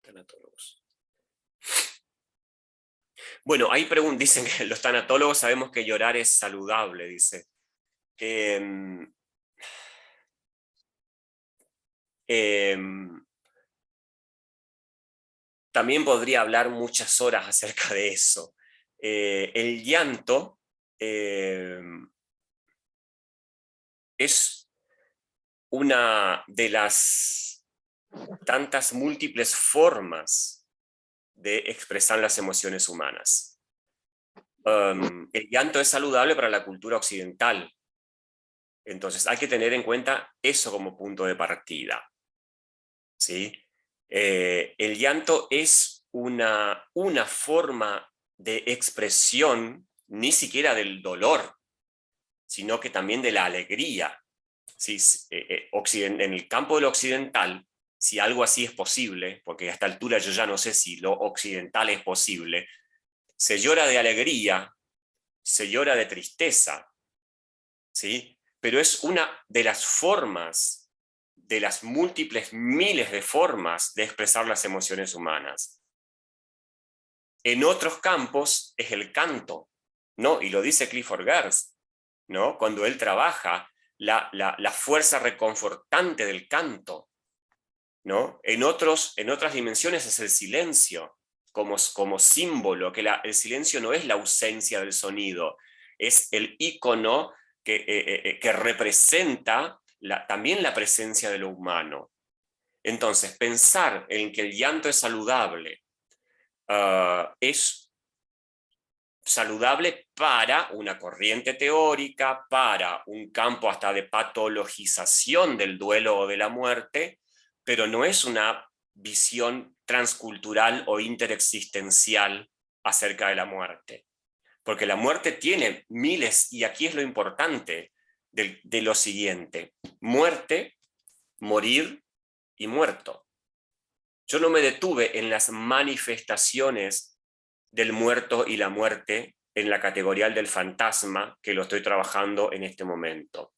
Tanatólogos. Bueno, ahí dicen que los tanatólogos sabemos que llorar es saludable, dice. También podría hablar muchas horas acerca de eso. El llanto es una de las tantas múltiples formas de expresar las emociones humanas. El llanto es saludable para la cultura occidental. Entonces hay que tener en cuenta eso como punto de partida, ¿sí? El llanto es una forma de expresión, ni siquiera del dolor, sino que también de la alegría. ¿Sí? En el campo de lo occidental, si algo así es posible, porque a esta altura yo ya no sé si lo occidental es posible, se llora de alegría, se llora de tristeza, ¿sí? Pero es una de las formas, de las múltiples miles de formas de expresar las emociones humanas. En otros campos es el canto, ¿no? Y lo dice Clifford Geertz, ¿no? Cuando él trabaja la fuerza reconfortante del canto, ¿no? En otras dimensiones es el silencio, como símbolo, que el silencio no es la ausencia del sonido, es el ícono que representa también la presencia de lo humano. Entonces, pensar en que el llanto es saludable, es saludable para una corriente teórica, para un campo hasta de patologización del duelo o de la muerte, pero no es una visión transcultural o interexistencial acerca de la muerte. Porque la muerte tiene miles, y aquí es lo importante de lo siguiente: muerte, morir y muerto. Yo no me detuve en las manifestaciones del muerto y la muerte en la categoría del fantasma, que lo estoy trabajando en este momento.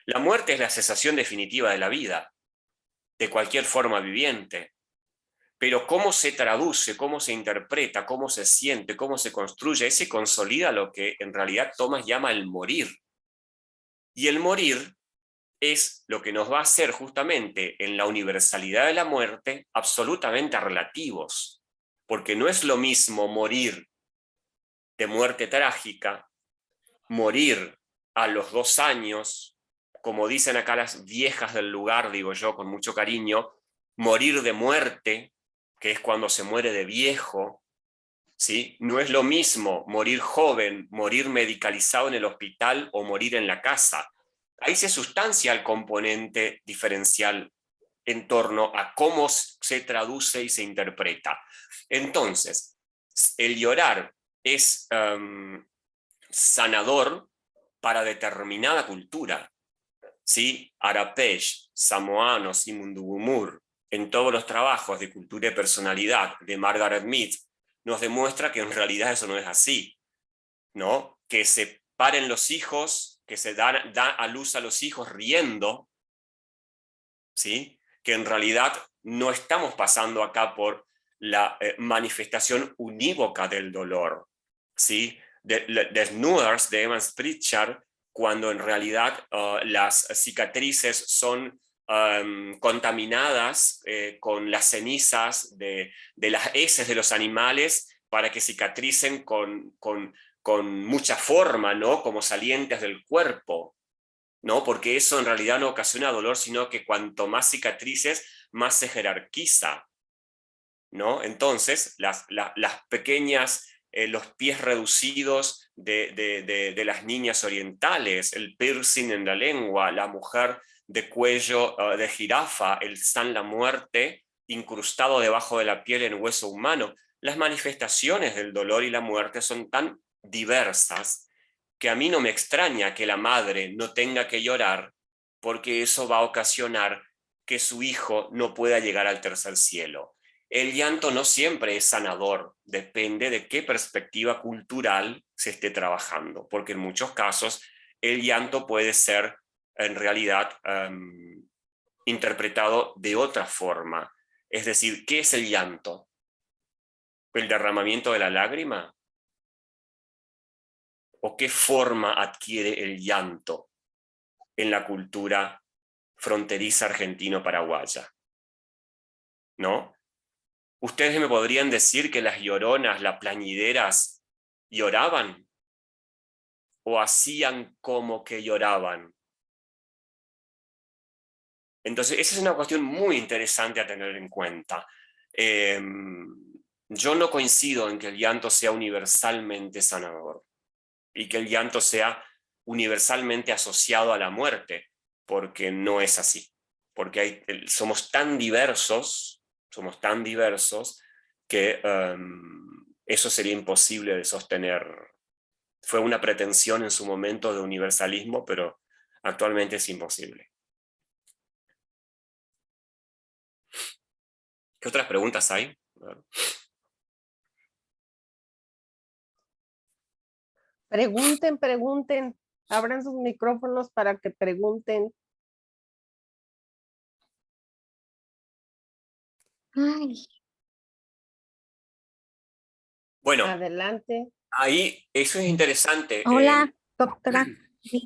La muerte es la cesación definitiva de la vida, de cualquier forma viviente, pero cómo se traduce, cómo se interpreta, cómo se siente, cómo se construye, se consolida lo que en realidad Thomas llama el morir. Y el morir es lo que nos va a hacer justamente en la universalidad de la muerte absolutamente relativos, porque no es lo mismo morir de muerte trágica, morir a los 2 años, como dicen acá las viejas del lugar, digo yo con mucho cariño, morir de muerte, que es cuando se muere de viejo, ¿sí? No es lo mismo morir joven, morir medicalizado en el hospital o morir en la casa. Ahí se sustancia el componente diferencial en torno a cómo se traduce y se interpreta. Entonces, el llorar es sanador para determinada cultura, ¿sí? Arapesh, samoanos y mundugumur, en todos los trabajos de cultura y personalidad de Margaret Mead, nos demuestra que en realidad eso no es así, ¿no? Que se paren los hijos, que se da a luz a los hijos riendo, ¿sí? Que en realidad no estamos pasando acá por la manifestación unívoca del dolor, ¿sí? De Snooders, de Evans Pritchard, cuando en realidad las cicatrices son contaminadas con las cenizas de las heces de los animales para que cicatricen con mucha forma, ¿no? Como salientes del cuerpo. ¿no? Porque eso en realidad no ocasiona dolor, sino que cuanto más cicatrices, más se jerarquiza, ¿no? Entonces, las pequeñas, los pies reducidos de las niñas orientales, el piercing en la lengua, la mujer de cuello de jirafa, el San la muerte incrustado debajo de la piel en hueso humano. Las manifestaciones del dolor y la muerte son tan diversas que a mí no me extraña que la madre no tenga que llorar, porque eso va a ocasionar que su hijo no pueda llegar al tercer cielo. El llanto no siempre es sanador, depende de qué perspectiva cultural se esté trabajando, porque en muchos casos el llanto puede ser en realidad interpretado de otra forma. Es decir, ¿qué es el llanto? ¿El derramamiento de la lágrima? ¿O qué forma adquiere el llanto en la cultura fronteriza argentino-paraguaya? ¿No? ¿Ustedes me podrían decir que las lloronas, las plañideras, lloraban? ¿O hacían como que lloraban? Entonces, esa es una cuestión muy interesante a tener en cuenta. Yo no coincido en que el llanto sea universalmente sanador y que el llanto sea universalmente asociado a la muerte, porque no es así. Porque somos tan diversos que eso sería imposible de sostener. Fue una pretensión en su momento de universalismo, pero actualmente es imposible. ¿Qué otras preguntas hay? Pregunten, pregunten. Abran sus micrófonos para que pregunten. Ay, Bueno, Adelante. ahí eso es interesante. hola, doctora.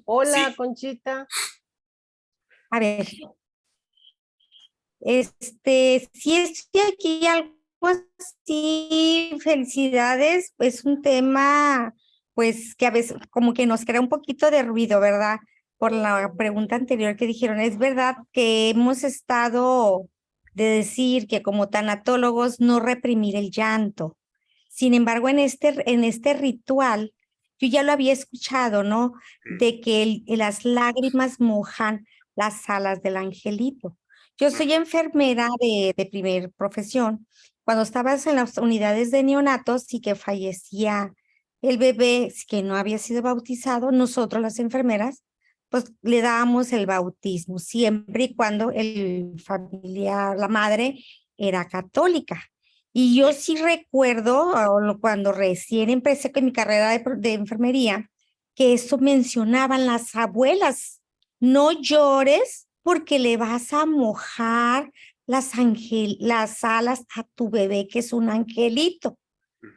Hola, Sí, Conchita. A ver, si estoy aquí algo así, felicidades, es un tema, pues, que a veces como que nos crea un poquito de ruido, ¿verdad? Por la pregunta anterior que dijeron, es verdad que hemos estado de decir que como tanatólogos no reprimir el llanto. Sin embargo, en este ritual, yo ya lo había escuchado, ¿no? De que las lágrimas mojan las alas del angelito. Yo soy enfermera de primer profesión. Cuando estabas en las unidades de neonatos y que fallecía el bebé que no había sido bautizado, nosotros las enfermeras, pues le dábamos el bautismo, siempre y cuando el familiar, la madre, era católica. Y yo sí recuerdo, cuando recién empecé con mi carrera de enfermería, que eso mencionaban las abuelas: no llores porque le vas a mojar las alas a tu bebé, que es un angelito.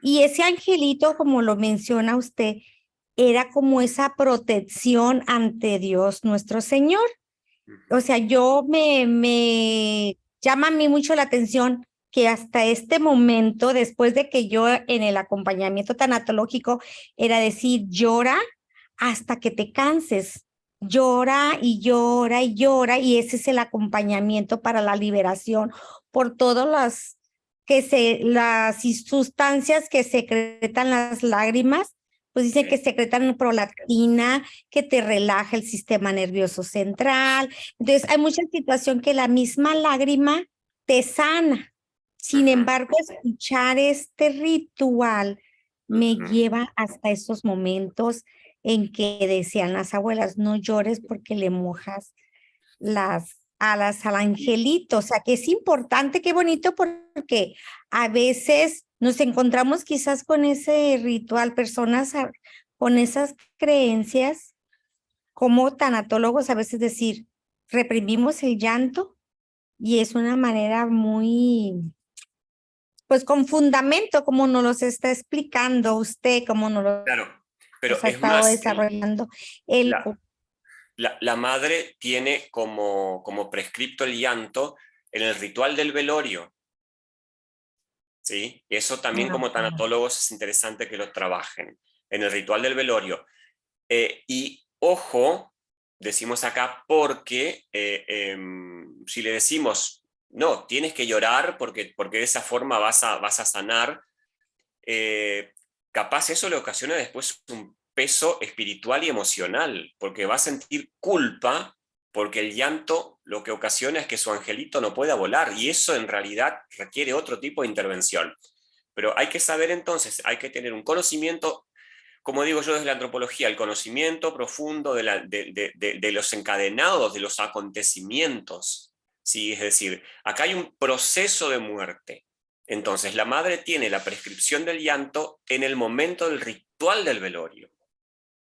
Y ese angelito, como lo menciona usted, era como esa protección ante Dios nuestro Señor. O sea, me llama a mí mucho la atención que hasta este momento, después de que yo en el acompañamiento tanatológico era decir, llora hasta que te canses, llora y llora y llora, y ese es el acompañamiento para la liberación por todas las sustancias que secretan las lágrimas, pues dicen que secretan prolactina, que te relaja el sistema nervioso central. Entonces, hay mucha situación que la misma lágrima te sana. Sin embargo, escuchar este ritual me lleva hasta esos momentos en que decían las abuelas, no llores porque le mojas las alas al angelito. O sea, que es importante, qué bonito, porque a veces nos encontramos quizás con ese ritual, personas con esas creencias, como tanatólogos a veces decir, reprimimos el llanto, y es una manera muy, pues con fundamento, como nos los está explicando usted, como nos claro, pero los ha es estado más, desarrollando. la madre tiene como prescripto el llanto en el ritual del velorio. ¿Sí? Eso también como tanatólogos es interesante que lo trabajen en el ritual del velorio. Y ojo, decimos acá porque si le decimos, no, tienes que llorar porque de esa forma vas a sanar, capaz eso le ocasiona después un peso espiritual y emocional, porque va a sentir culpa porque el llanto lo que ocasiona es que su angelito no pueda volar, y eso en realidad requiere otro tipo de intervención. Pero hay que saber entonces, hay que tener un conocimiento, como digo yo desde la antropología, el conocimiento profundo de los encadenados, de los acontecimientos. ¿Sí? Es decir, acá hay un proceso de muerte. Entonces, la madre tiene la prescripción del llanto en el momento del ritual del velorio.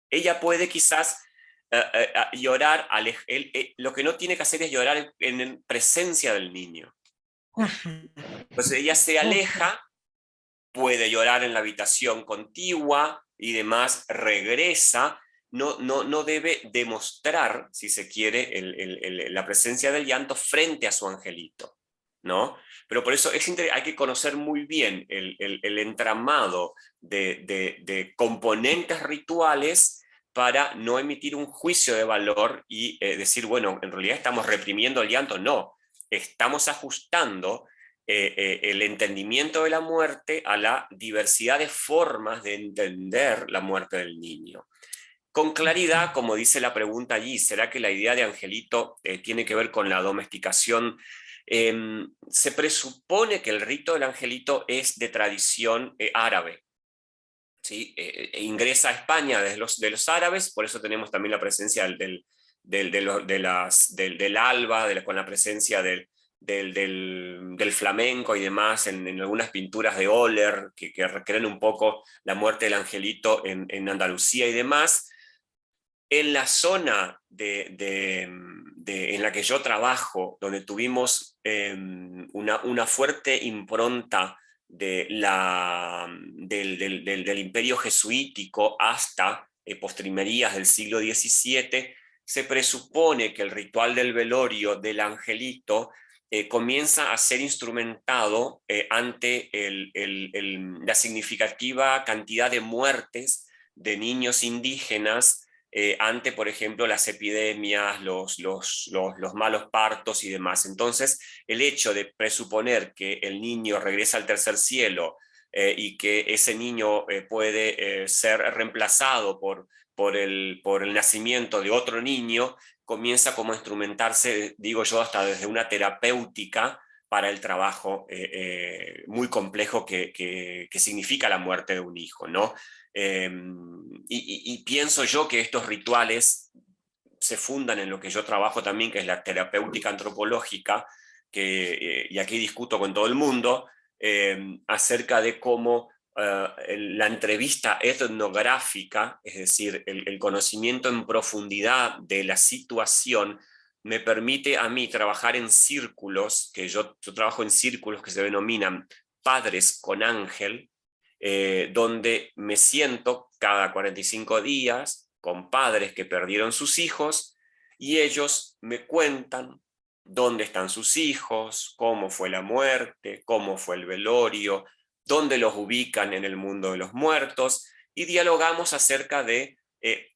Ella puede quizás llorar, lo que no tiene que hacer es llorar en presencia del niño. Ajá. Entonces, ella se aleja, puede llorar en la habitación contigua y demás, regresa, no debe demostrar, si se quiere, la presencia del llanto frente a su angelito, ¿no? Pero por eso hay que conocer muy bien el entramado de componentes rituales para no emitir un juicio de valor y decir, bueno, en realidad estamos reprimiendo el llanto. No, estamos ajustando el entendimiento de la muerte a la diversidad de formas de entender la muerte del niño. Con claridad, como dice la pregunta allí, ¿será que la idea de angelito tiene que ver con la domesticación? Se presupone que el rito del angelito es de tradición árabe. ¿Sí? Ingresa a España desde de los árabes, por eso tenemos también la presencia del alba, con la presencia del flamenco y demás, en algunas pinturas de Oller, que recrean un poco la muerte del angelito en Andalucía y demás. En la zona en la que yo trabajo, donde tuvimos una fuerte impronta del imperio jesuítico hasta postrimerías del siglo XVII, se presupone que el ritual del velorio del angelito comienza a ser instrumentado ante la significativa cantidad de muertes de niños indígenas ante, por ejemplo, las epidemias, los malos partos y demás. Entonces, el hecho de presuponer que el niño regresa al tercer cielo y que ese niño puede ser reemplazado por el nacimiento de otro niño, comienza como a instrumentarse, digo yo, hasta desde una terapéutica para el trabajo muy complejo que significa la muerte de un hijo, ¿no? Y pienso yo que estos rituales se fundan en lo que yo trabajo también, que es la terapéutica antropológica, y aquí discuto con todo el mundo, acerca de cómo la entrevista etnográfica, es decir, el conocimiento en profundidad de la situación, me permite a mí trabajar en círculos, que yo trabajo en círculos que se denominan padres con ángel, donde me siento cada 45 días con padres que perdieron sus hijos y ellos me cuentan dónde están sus hijos, cómo fue la muerte, cómo fue el velorio, dónde los ubican en el mundo de los muertos, y dialogamos acerca de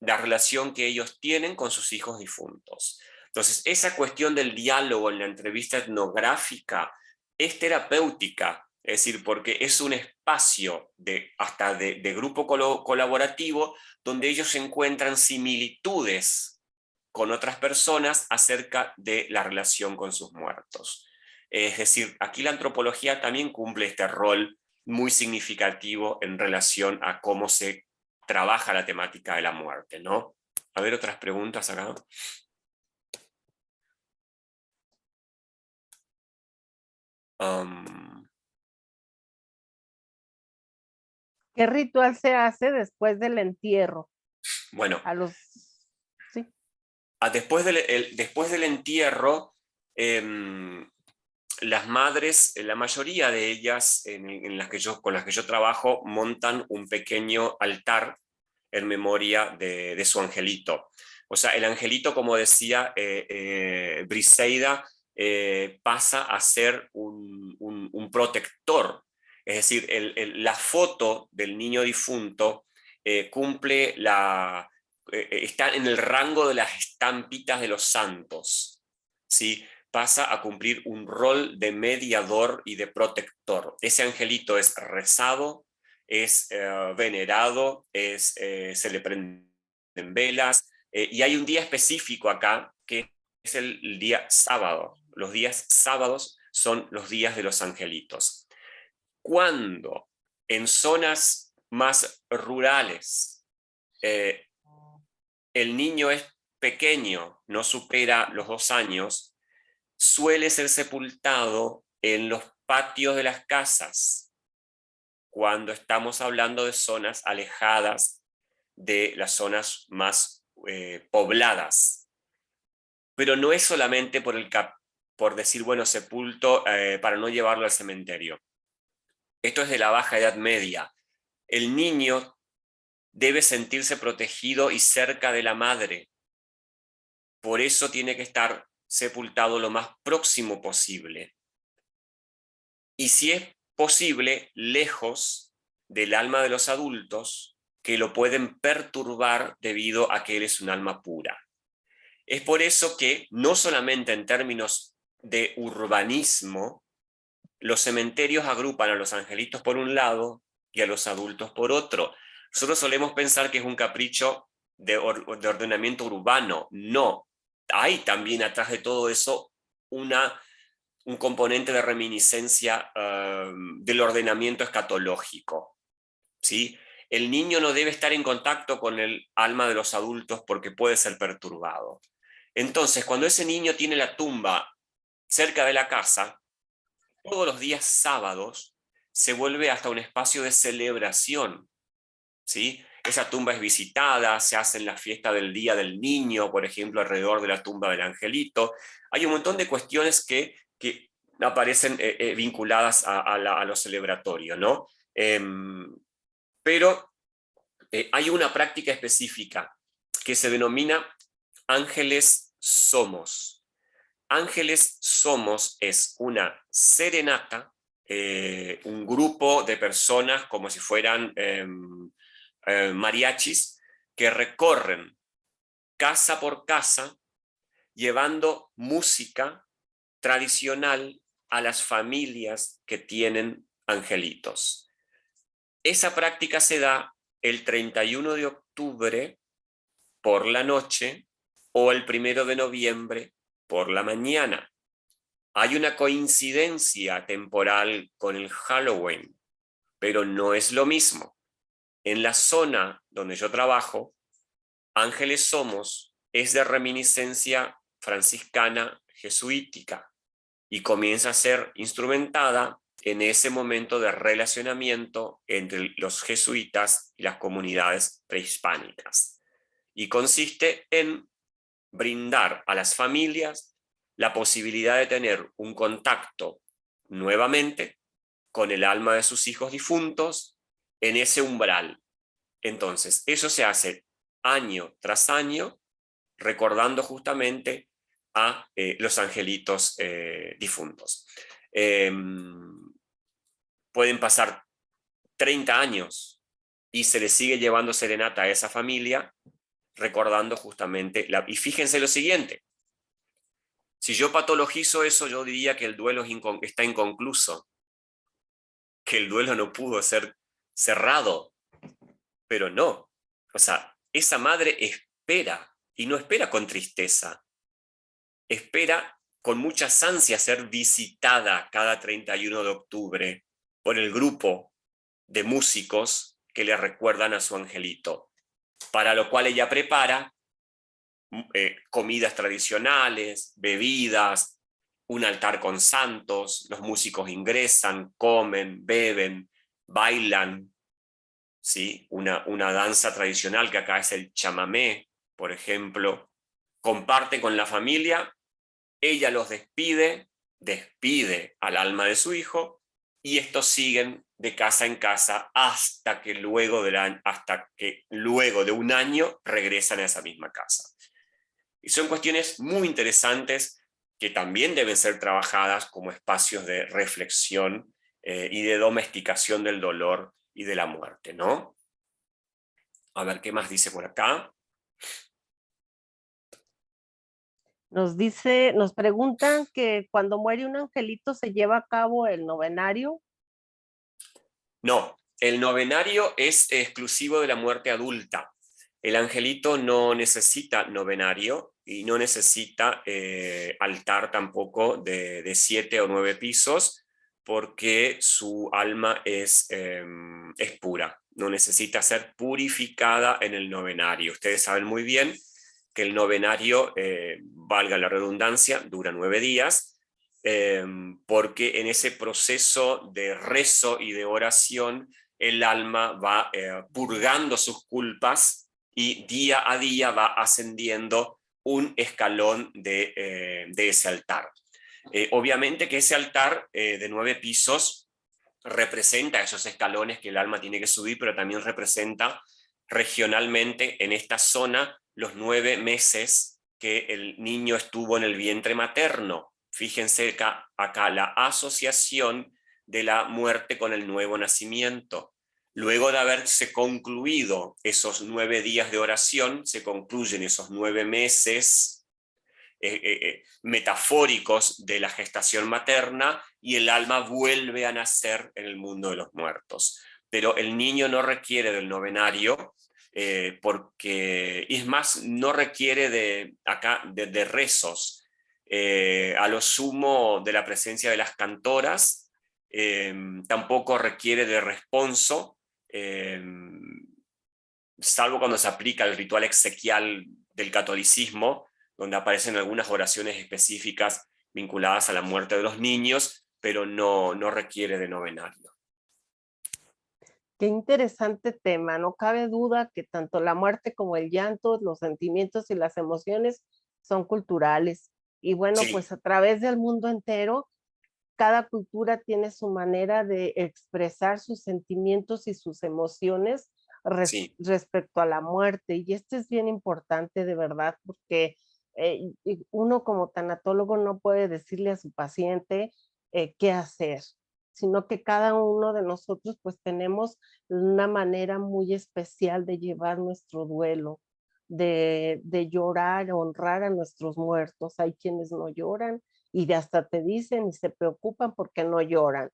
la relación que ellos tienen con sus hijos difuntos. Entonces, esa cuestión del diálogo en la entrevista etnográfica es terapéutica, es decir, porque es un espacio hasta de grupo colaborativo donde ellos encuentran similitudes con otras personas acerca de la relación con sus muertos. Es decir, aquí la antropología también cumple este rol muy significativo en relación a cómo se trabaja la temática de la muerte, ¿no? A ver, otras preguntas acá. ¿Qué ritual se hace después del entierro? Bueno, Sí. después del entierro, las madres, la mayoría de ellas con las que yo trabajo, montan un pequeño altar en memoria de su angelito. O sea, el angelito, como decía Briseida, pasa a ser un protector. Es decir, la foto del niño difunto cumple está en el rango de las estampitas de los santos, ¿sí? Pasa a cumplir un rol de mediador y de protector. Ese angelito es rezado, es venerado, se le prenden velas, y hay un día específico acá, que es el día sábado. Los días sábados son los días de los angelitos. Cuando en zonas más rurales el niño es pequeño, no supera los 2 años, suele ser sepultado en los patios de las casas, cuando estamos hablando de zonas alejadas de las zonas más pobladas. Pero no es solamente por decir, bueno, sepulto para no llevarlo al cementerio. Esto es de la Baja Edad Media. El niño debe sentirse protegido y cerca de la madre. Por eso tiene que estar sepultado lo más próximo posible. Y si es posible, lejos del alma de los adultos, que lo pueden perturbar debido a que él es un alma pura. Es por eso que, no solamente en términos de urbanismo, los cementerios agrupan a los angelitos por un lado y a los adultos por otro. Nosotros solemos pensar que es un capricho de ordenamiento urbano. No, hay también atrás de todo eso un componente de reminiscencia del ordenamiento escatológico, ¿sí? El niño no debe estar en contacto con el alma de los adultos porque puede ser perturbado. Entonces, cuando ese niño tiene la tumba cerca de la casa, todos los días sábados se vuelve hasta un espacio de celebración, ¿sí? Esa tumba es visitada, se hace la fiesta del Día del Niño, por ejemplo, alrededor de la tumba del angelito. Hay un montón de cuestiones que aparecen vinculadas a lo celebratorio, ¿no? Pero hay una práctica específica que se denomina Ángeles Somos. Ángeles Somos es una serenata, un grupo de personas como si fueran mariachis, que recorren casa por casa llevando música tradicional a las familias que tienen angelitos. Esa práctica se da el 31 de octubre por la noche o el 1 de noviembre por la mañana. Hay una coincidencia temporal con el Halloween, pero no es lo mismo. En la zona donde yo trabajo, Ángeles Somos es de reminiscencia franciscana jesuítica y comienza a ser instrumentada en ese momento de relacionamiento entre los jesuitas y las comunidades prehispánicas. Y consiste en brindar a las familias la posibilidad de tener un contacto nuevamente con el alma de sus hijos difuntos en ese umbral. Entonces, eso se hace año tras año, recordando justamente a los angelitos difuntos. Pueden pasar 30 años y se le sigue llevando serenata a esa familia, recordando justamente y fíjense lo siguiente, si yo patologizo eso, yo diría que el duelo está inconcluso, que el duelo no pudo ser cerrado, pero no. O sea, esa madre espera, y no espera con tristeza, espera con muchas ansias ser visitada cada 31 de octubre por el grupo de músicos que le recuerdan a su angelito, para lo cual ella prepara comidas tradicionales, bebidas, un altar con santos, los músicos ingresan, comen, beben, bailan, ¿sí? Una danza tradicional que acá es el chamamé, por ejemplo, comparte con la familia, ella los despide al alma de su hijo, y estos siguen de casa en casa hasta que luego de un año regresan a esa misma casa. Y son cuestiones muy interesantes que también deben ser trabajadas como espacios de reflexión y de domesticación del dolor y de la muerte, ¿no? A ver, ¿qué más dice por acá? Nos preguntan que cuando muere un angelito se lleva a cabo el novenario. No, el novenario es exclusivo de la muerte adulta. El angelito no necesita novenario y no necesita altar tampoco de 7 o 9 pisos, porque su alma es pura, no necesita ser purificada en el novenario. Ustedes saben muy bien que el novenario, valga la redundancia, dura 9 días, porque en ese proceso de rezo y de oración el alma va purgando sus culpas y día a día va ascendiendo un escalón de ese altar. Obviamente que ese altar de 9 pisos representa esos escalones que el alma tiene que subir, pero también representa regionalmente en esta zona los 9 meses que el niño estuvo en el vientre materno. Fíjense acá la asociación de la muerte con el nuevo nacimiento. Luego de haberse concluido esos 9 días de oración, se concluyen esos 9 meses metafóricos de la gestación materna y el alma vuelve a nacer en el mundo de los muertos. Pero el niño no requiere del novenario, porque, y es más, no requiere de rezos, a lo sumo de la presencia de las cantoras, tampoco requiere de responso, salvo cuando se aplica el ritual exequial del catolicismo, donde aparecen algunas oraciones específicas vinculadas a la muerte de los niños, pero no requiere de novenario. Qué interesante tema. No cabe duda que tanto la muerte como el llanto, los sentimientos y las emociones son culturales. Y bueno, Sí. pues a través del mundo entero, cada cultura tiene su manera de expresar sus sentimientos y sus emociones Sí. respecto a la muerte. Y esto es bien importante de verdad, porque uno como tanatólogo no puede decirle a su paciente qué hacer, sino que cada uno de nosotros pues tenemos una manera muy especial de llevar nuestro duelo, de llorar, honrar a nuestros muertos. Hay quienes no lloran y hasta te dicen y se preocupan porque no lloran,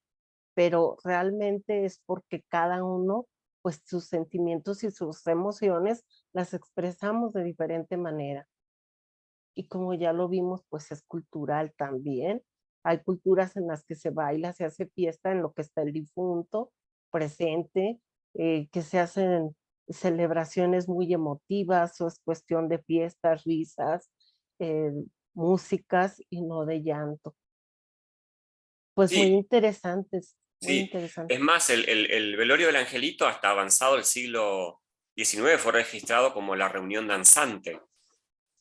pero realmente es porque cada uno, pues sus sentimientos y sus emociones las expresamos de diferente manera. Y como ya lo vimos, pues es cultural también. Hay culturas en las que se baila, se hace fiesta en lo que está el difunto presente, que se hacen celebraciones muy emotivas, o es cuestión de fiestas, risas, eh, músicas y no de llanto. Pues muy Sí, interesantes, muy sí. interesantes. Es más, el velorio del angelito hasta avanzado el siglo XIX fue registrado como la reunión danzante.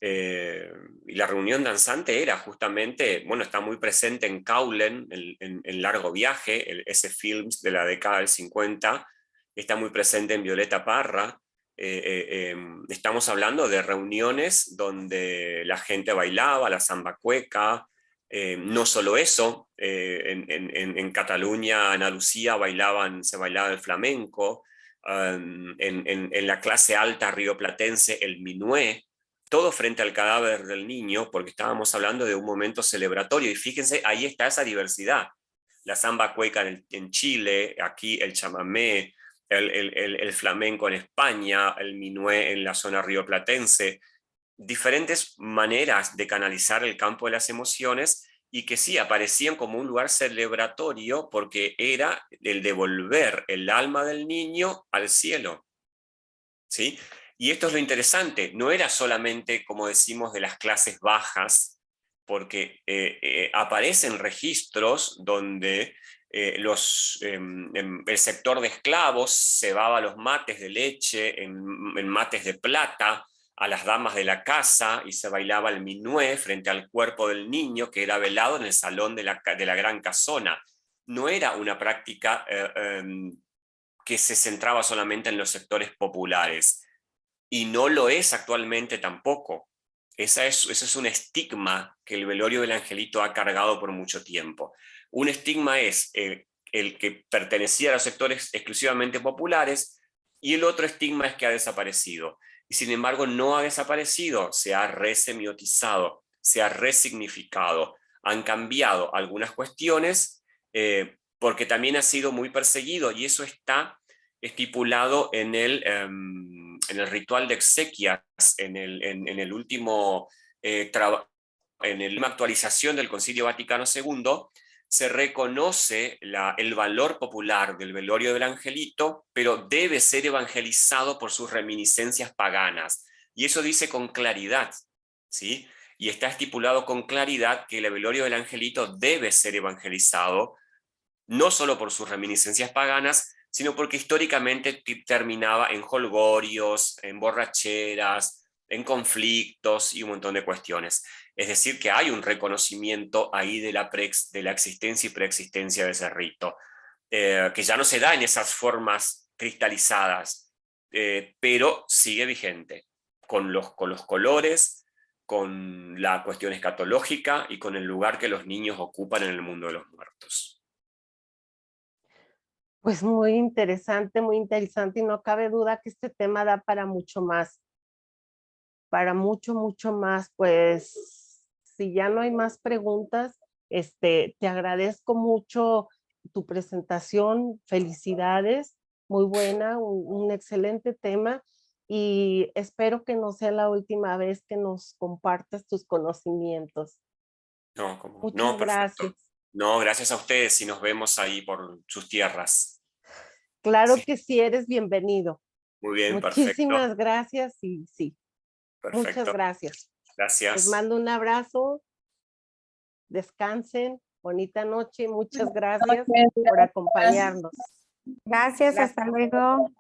Y la reunión danzante era justamente, bueno, está muy presente en Caulen, en Largo Viaje, ese film de la década del 50, está muy presente en Violeta Parra. Estamos hablando de reuniones donde la gente bailaba, la samba cueca, no solo eso, en Cataluña, en Andalucía se bailaba el flamenco, en la clase alta rioplatense el minué, todo frente al cadáver del niño, porque estábamos hablando de un momento celebratorio, y fíjense, ahí está esa diversidad. La samba cueca en Chile, aquí el chamamé, el flamenco en España, el minué en la zona rioplatense, diferentes maneras de canalizar el campo de las emociones y que sí aparecían como un lugar celebratorio porque era el devolver el alma del niño al cielo. ¿Sí? Y esto es lo interesante, no era solamente, como decimos, de las clases bajas, porque aparecen registros donde el sector de esclavos cebaba los mates de leche en mates de plata a las damas de la casa y se bailaba el minué frente al cuerpo del niño que era velado en el salón de la gran casona. No era una práctica que se centraba solamente en los sectores populares. Y no lo es actualmente tampoco. Ese es un estigma que el velorio del angelito ha cargado por mucho tiempo. Un estigma es el que pertenecía a los sectores exclusivamente populares y el otro estigma es que ha desaparecido. y sin embargo no ha desaparecido, se ha resemiotizado, se ha resignificado, han cambiado algunas cuestiones porque también ha sido muy perseguido, y eso está estipulado en el ritual de exequias, en el último en la última actualización del Concilio Vaticano II. Se reconoce el valor popular del velorio del angelito, pero debe ser evangelizado por sus reminiscencias paganas. Y eso dice con claridad, ¿sí? Y está estipulado con claridad que el velorio del angelito debe ser evangelizado, no solo por sus reminiscencias paganas, sino porque históricamente terminaba en jolgorios, en borracheras, en conflictos y un montón de cuestiones. Es decir, que hay un reconocimiento ahí de la existencia y preexistencia de ese rito, que ya no se da en esas formas cristalizadas, pero sigue vigente, con los colores, con la cuestión escatológica y con el lugar que los niños ocupan en el mundo de los muertos. Pues muy interesante, y no cabe duda que este tema da para mucho más, para mucho, mucho más. Pues si ya no hay más preguntas, te agradezco mucho tu presentación, felicidades, muy buena, un excelente tema, y espero que no sea la última vez que nos compartas tus conocimientos. No, Muchas perfecto. gracias. No, gracias a ustedes y nos vemos ahí por sus tierras. Claro Sí, que sí, eres bienvenido. muy bien, perfecto. Muchísimas gracias y sí, muchas Perfecto. gracias. Les Gracias. mando un abrazo, descansen, bonita noche, muchas gracias por acompañarnos. Gracias, Gracias. hasta luego.